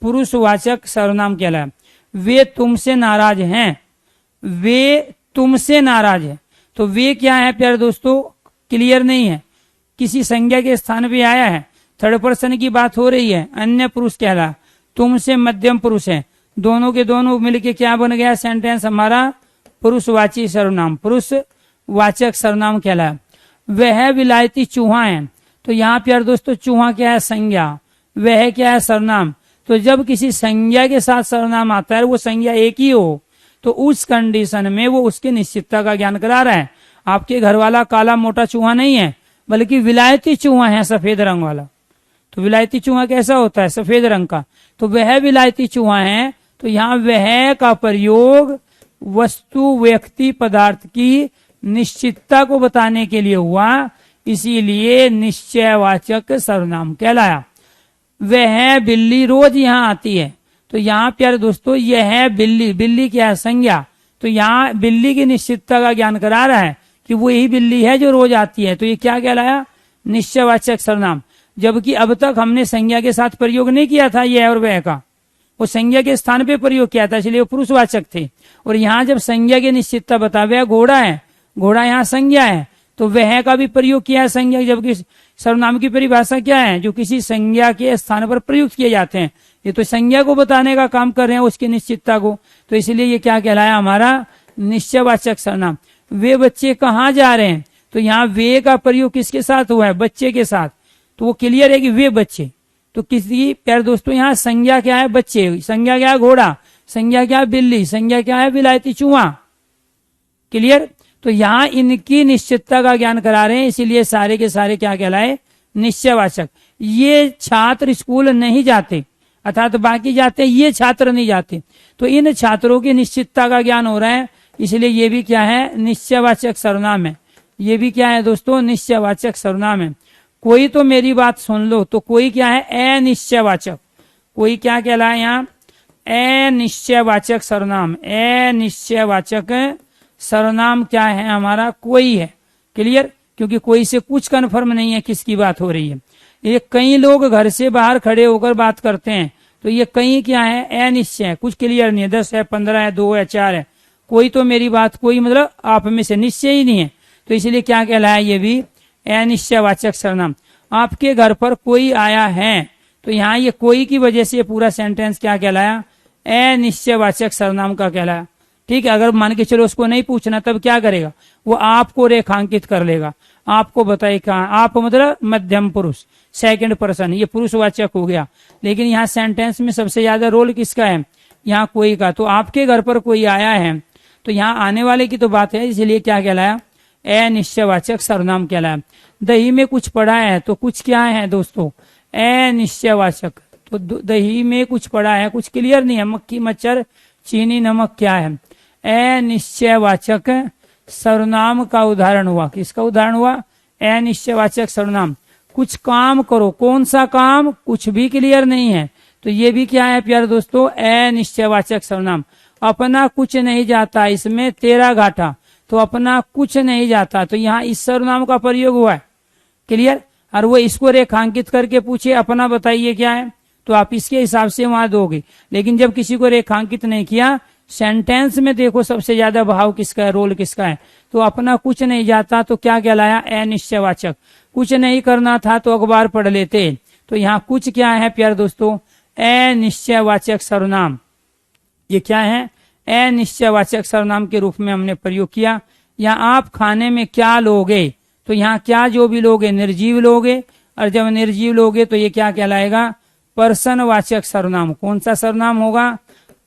पुरुषवाचक सर्वनाम कहलाया। वे तुमसे नाराज हैं। वे तुमसे नाराज है। तो वे क्या है प्यारे दोस्तों? क्लियर नहीं है, किसी संज्ञा के स्थान पे आया है, थर्ड पर्सन की बात हो रही है, अन्य पुरुष कहला। तुमसे मध्यम पुरुष है। दोनों के दोनों मिलके क्या बन गया? सेंटेंस हमारा पुरुषवाची सर्वनाम, पुरुषवाचक सर्वनाम कहला। वह विलायती चूहा है। तो यहाँ प्यारे दोस्तों चूहा क्या है? संज्ञा। वह क्या है? सर्वनाम। तो जब किसी संज्ञा के साथ सर्वनाम आता है, वो संज्ञा एक ही हो, तो उस कंडीशन में वो उसकी निश्चितता का ज्ञान करा रहा है। आपके घर वाला काला मोटा चूहा नहीं है, बल्कि विलायती चूहा है, सफेद रंग वाला। तो विलायती चूहा कैसा होता है? सफेद रंग का। तो वह विलायती चूहा है। तो यहाँ वह का प्रयोग वस्तु, व्यक्ति, पदार्थ की निश्चितता को बताने के लिए हुआ, इसीलिए निश्चयवाचक सर्वनाम कहलाया। वह बिल्ली रोज यहाँ आती है। तो यहाँ प्यारे दोस्तों यह बिल्ली, बिल्ली क्या है? संज्ञा। तो यहाँ बिल्ली की निश्चितता का ज्ञान करा रहा है कि वो यही बिल्ली है जो रोज आती है। तो ये क्या कहलाया? निश्चयवाचक सर्वनाम। जबकि अब तक हमने संज्ञा के साथ प्रयोग नहीं किया था यह और वह का, वो संज्ञा के स्थान पे प्रयोग किया था, इसलिए वो पुरुषवाचक थे। और यहाँ जब संज्ञा की निश्चितता बता, वह घोड़ा है, घोड़ा यहाँ संज्ञा है, तो वह का भी प्रयोग किया है संज्ञा। जबकि सर्वनाम की परिभाषा क्या है? जो किसी संज्ञा के स्थान पर प्रयुक्त किए जाते हैं। ये तो संज्ञा को बताने का काम कर रहे हैं, उसकी निश्चितता को। तो इसलिए ये क्या कहलाया? हमारा निश्चयवाचक सर्वनाम। वे बच्चे कहाँ जा रहे हैं? तो यहाँ वे का प्रयोग किसके साथ हुआ है? बच्चे के साथ। तो वो क्लियर है कि वे बच्चे। तो किसी प्यारे दोस्तों यहाँ संज्ञा क्या है? बच्चे। संज्ञा क्या है? घोड़ा। संज्ञा क्या है? बिल्ली। संज्ञा क्या है? विलायती चूहा। क्लियर? तो यहाँ इनकी निश्चितता का ज्ञान करा रहे हैं, इसीलिए सारे के सारे क्या कहलाए? निश्चयवाचक। ये छात्र स्कूल नहीं जाते, अर्थात बाकी जाते, ये छात्र नहीं जाते। तो इन छात्रों की निश्चितता का ज्ञान हो रहा है, इसलिए ये भी क्या है? निश्चयवाचक सर्वनाम है। ये भी क्या है दोस्तों? निश्चयवाचक सर्वनाम है। कोई तो मेरी बात सुन लो। तो कोई क्या है? अनिश्चयवाचक। कोई क्या कहलाए यहाँ? अनिश्चयवाचक सर्वनाम, अनिश्चयवाचक सर्वनाम क्या है हमारा? कोई है। क्लियर? क्योंकि कोई से कुछ कन्फर्म नहीं है किसकी बात हो रही है। ये कई लोग घर से बाहर खड़े होकर बात करते हैं, तो ये कई क्या है? अनिश्चय, कुछ क्लियर नहीं है। 10 है, 15 है, 2 है, 4 है, कोई तो मेरी बात, कोई मतलब आप में से निश्चय ही नहीं है। तो इसलिए क्या कहलाया? ये भी अनिश्चयवाचक सर्वनाम। आपके घर पर कोई आया है, तो यहाँ ये कोई की वजह से पूरा सेंटेंस क्या कहलाया? अनिश्चयवाचक सर्वनाम का कहलाया। ठीक है, अगर मान के चलो उसको नहीं पूछना, तब क्या करेगा? वो आपको रेखांकित कर लेगा, आपको बताए कहाँ। आप मतलब मध्यम पुरुष, सेकंड पर्सन, ये पुरुषवाचक हो गया। लेकिन यहाँ सेंटेंस में सबसे ज्यादा रोल किसका है? यहाँ कोई का। तो आपके घर पर कोई आया है, तो यहाँ आने वाले की तो बात है, इसलिए क्या कहलाया? अनिश्चयवाचक सर्वनाम कहलाया। दही में कुछ पड़ा है, तो कुछ क्या है दोस्तों? अनिश्चयवाचक। तो दही में कुछ पड़ा है, कुछ क्लियर नहीं है, मक्खी, मच्छर, चीनी, नमक क्या है? अनिश्चयवाचक सर्वनाम का उदाहरण हुआ। किसका उदाहरण हुआ? अनिश्चयवाचक सर्वनाम। कुछ काम करो, कौन सा काम? कुछ भी क्लियर नहीं है, तो ये भी क्या है प्यारे दोस्तों? अनिश्चयवाचक सर्वनाम। अपना कुछ नहीं जाता, इसमें तेरा घाटा, तो अपना कुछ नहीं जाता, तो यहाँ इस सर्वनाम का प्रयोग हुआ है। क्लियर? और वो इसको रेखांकित करके पूछे अपना बताइए क्या है, तो आप इसके हिसाब से वहां दोगे। लेकिन जब किसी को रेखांकित नहीं किया, सेंटेंस में देखो सबसे ज्यादा भाव किसका है, रोल किसका है? तो अपना कुछ नहीं जाता, तो क्या कहलाया? अनिश्चयवाचक। कुछ नहीं करना था तो अखबार पढ़ लेते, तो यहाँ कुछ क्या है प्यारे दोस्तों? अनिश्चयवाचक सर्वनाम। ये क्या है? अनिश्चयवाचक सर्वनाम के रूप में हमने प्रयोग किया। यहाँ आप खाने में क्या लोगे, तो यहाँ क्या जो भी लोगे? निर्जीव लोगे, और जब निर्जीव लोगे तो ये क्या कहलाएगा? पर्सनवाचक सर्वनाम। कौन सा सर्वनाम होगा?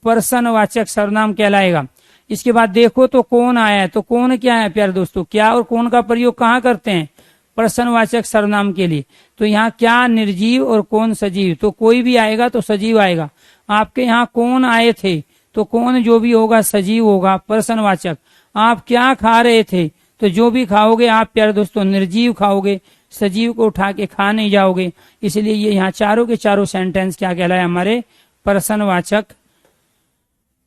पर्सनवाचक सर्वनाम कहलाएगा। इसके बाद देखो तो कौन आया है, तो कौन क्या है प्यारे दोस्तों? क्या और कौन का प्रयोग कहाँ करते हैं? पर्सनवाचक सर्वनाम के लिए। तो यहाँ क्या निर्जीव और कौन सजीव, तो कोई भी आएगा तो सजीव आएगा। आपके यहाँ कौन आए थे, तो कौन जो भी होगा सजीव होगा, पर्सनवाचक। आप क्या खा रहे थे, तो जो भी खाओगे आप प्यारे दोस्तों निर्जीव खाओगे, सजीव को उठा के खा नहीं जाओगे। इसलिए ये यहाँ चारों के चारों सेंटेंस क्या कहलाए? हमारे पर्सनवाचक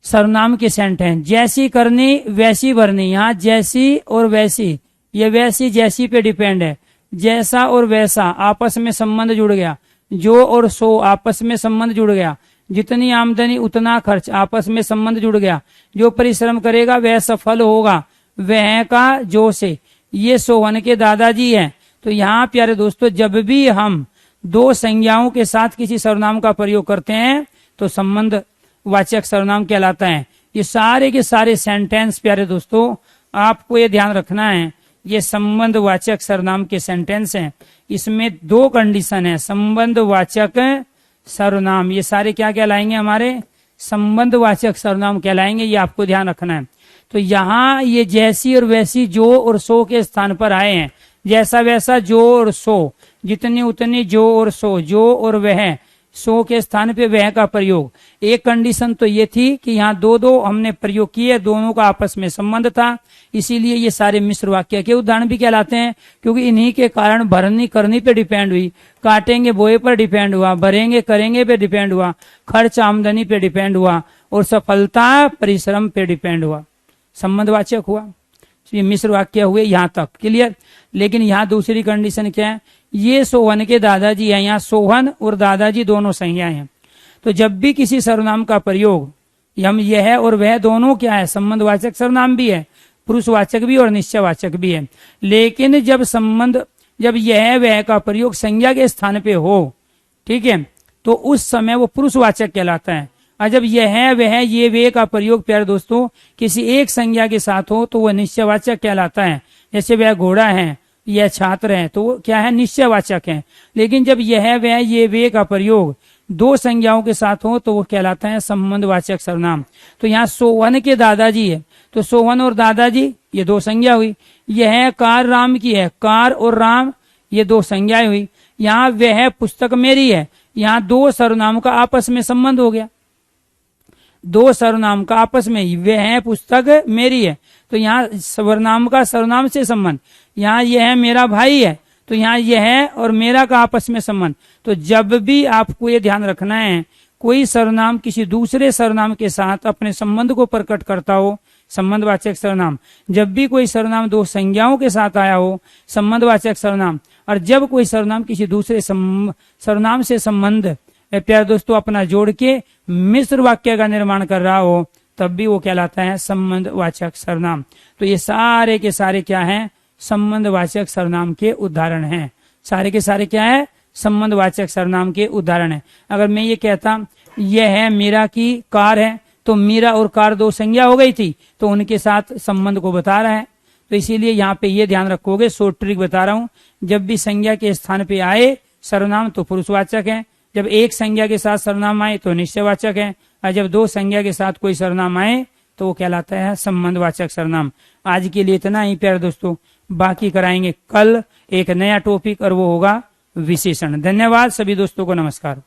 सर्वनाम के सेंटेंस। जैसी करनी वैसी भरनी, यहाँ जैसी और वैसी, ये वैसी जैसी पे डिपेंड है। जैसा और वैसा आपस में संबंध जुड़ गया, जो और सो आपस में संबंध जुड़ गया, जितनी आमदनी उतना खर्च आपस में संबंध जुड़ गया, जो परिश्रम करेगा वह सफल होगा, वह का जो से। ये सोहन के दादाजी हैं। तो यहाँ प्यारे दोस्तों जब भी हम दो संज्ञाओं के साथ किसी सर्वनाम का प्रयोग करते हैं तो संबंध वाचक सर्वनाम कहलाता है। ये सारे के सारे सेंटेंस प्यारे दोस्तों आपको ये ध्यान रखना है, ये संबंध वाचक सर्वनाम के सेंटेंस हैं। इसमें दो कंडीशन है, संबंध वाचक सर्वनाम। ये सारे क्या कहलाएंगे? हमारे संबंध वाचक सर्वनाम कहलाएंगे, ये आपको ध्यान रखना है। तो यहाँ ये जैसी और वैसी, जो और सो के स्थान पर आए हैं। जैसा वैसा, जो और सो, जितनी उतनी, जो और सो, जो और वह, सो के स्थान पे वह का प्रयोग। एक कंडीशन तो ये थी कि यहाँ दो दो हमने प्रयोग किए, दोनों का आपस में संबंध था, इसीलिए ये सारे मिश्र वाक्य के उदाहरण भी कहलाते हैं, क्योंकि इन्हीं के कारण भरनी करनी पे डिपेंड हुई, काटेंगे बोए पर डिपेंड हुआ, भरेंगे करेंगे पे डिपेंड हुआ, खर्च आमदनी पे डिपेंड हुआ, और सफलता परिश्रम पे डिपेंड हुआ, संबंधवाचक हुआ। ये मिश्र वाक्य हुए यहाँ तक क्लियर। लेकिन यहाँ दूसरी कंडीशन क्या है? ये सोहन के दादाजी है, यहाँ सोहन और दादाजी दोनों संज्ञाएं हैं। तो जब भी किसी सर्वनाम का प्रयोग, हम यह और वह दोनों क्या है? संबंधवाचक सर्वनाम भी है, पुरुषवाचक भी और निश्चयवाचक भी है। लेकिन जब यह वह का प्रयोग संज्ञा के स्थान पे हो, ठीक है, तो उस समय वो पुरुषवाचक कहलाता है। और जब यह वह ये वे का प्रयोग प्यारे दोस्तों किसी एक संज्ञा के साथ हो तो वह निश्चयवाचक कहलाता है। जैसे वह घोड़ा है, यह छात्र है, तो वो क्या है? निश्चयवाचक है। लेकिन जब यह वह ये वे का प्रयोग दो संज्ञाओं के साथ हो तो वो कहलाता है संबंधवाचक सर्वनाम। तो यहाँ सोहन के दादाजी है, तो सोहन और दादाजी ये दो संज्ञा हुई। यह कार राम की है, कार और राम ये दो संज्ञाएं हुई। यहाँ वह पुस्तक मेरी है, यहाँ दो सर्वनाम का आपस में संबंध हो गया, दो सर्वनाम का आपस में, वह पुस्तक मेरी है, तो यहाँ सर्वनाम का सर्वनाम से संबंध। यहाँ यह मेरा भाई है, तो यहाँ यह और मेरा का आपस में संबंध। तो जब भी आपको ये ध्यान रखना है कोई सर्वनाम किसी दूसरे सर्वनाम के साथ अपने संबंध को प्रकट करता हो, संबंधवाचक सर्वनाम। जब भी कोई सर्वनाम दो संज्ञाओं के साथ आया हो, संबंधवाचक सर्वनाम। और जब कोई सर्वनाम किसी दूसरे सर्वनाम से संबंध प्यारे दोस्तों अपना जोड़ के मिश्र वाक्य का निर्माण कर रहा हो, तब भी वो कहलाता है संबंधवाचक सर्वनाम। तो ये सारे के सारे क्या हैं? संबंधवाचक सर्वनाम के उदाहरण हैं। सारे के सारे क्या है? संबंधवाचक सर्वनाम के उदाहरण है। अगर मैं ये कहता यह है मीरा की कार है, तो मीरा और कार दो संज्ञा हो गई थी, तो उनके साथ संबंध को बता रहा है। तो इसीलिए यहाँ पे ये ध्यान रखोगे, शॉर्ट ट्रिक बता रहा हूँ, जब भी संज्ञा के स्थान पे आए सर्वनाम तो पुरुषवाचक है, जब एक संज्ञा के साथ सर्वनाम आए तो निश्चयवाचक है, और जब दो संज्ञा के साथ कोई सर्वनाम आए तो वो कहलाता है संबंधवाचक सर्वनाम। आज के लिए इतना ही प्यारे दोस्तों, बाकी कराएंगे कल एक नया टॉपिक और वो होगा विशेषण। धन्यवाद सभी दोस्तों को, नमस्कार।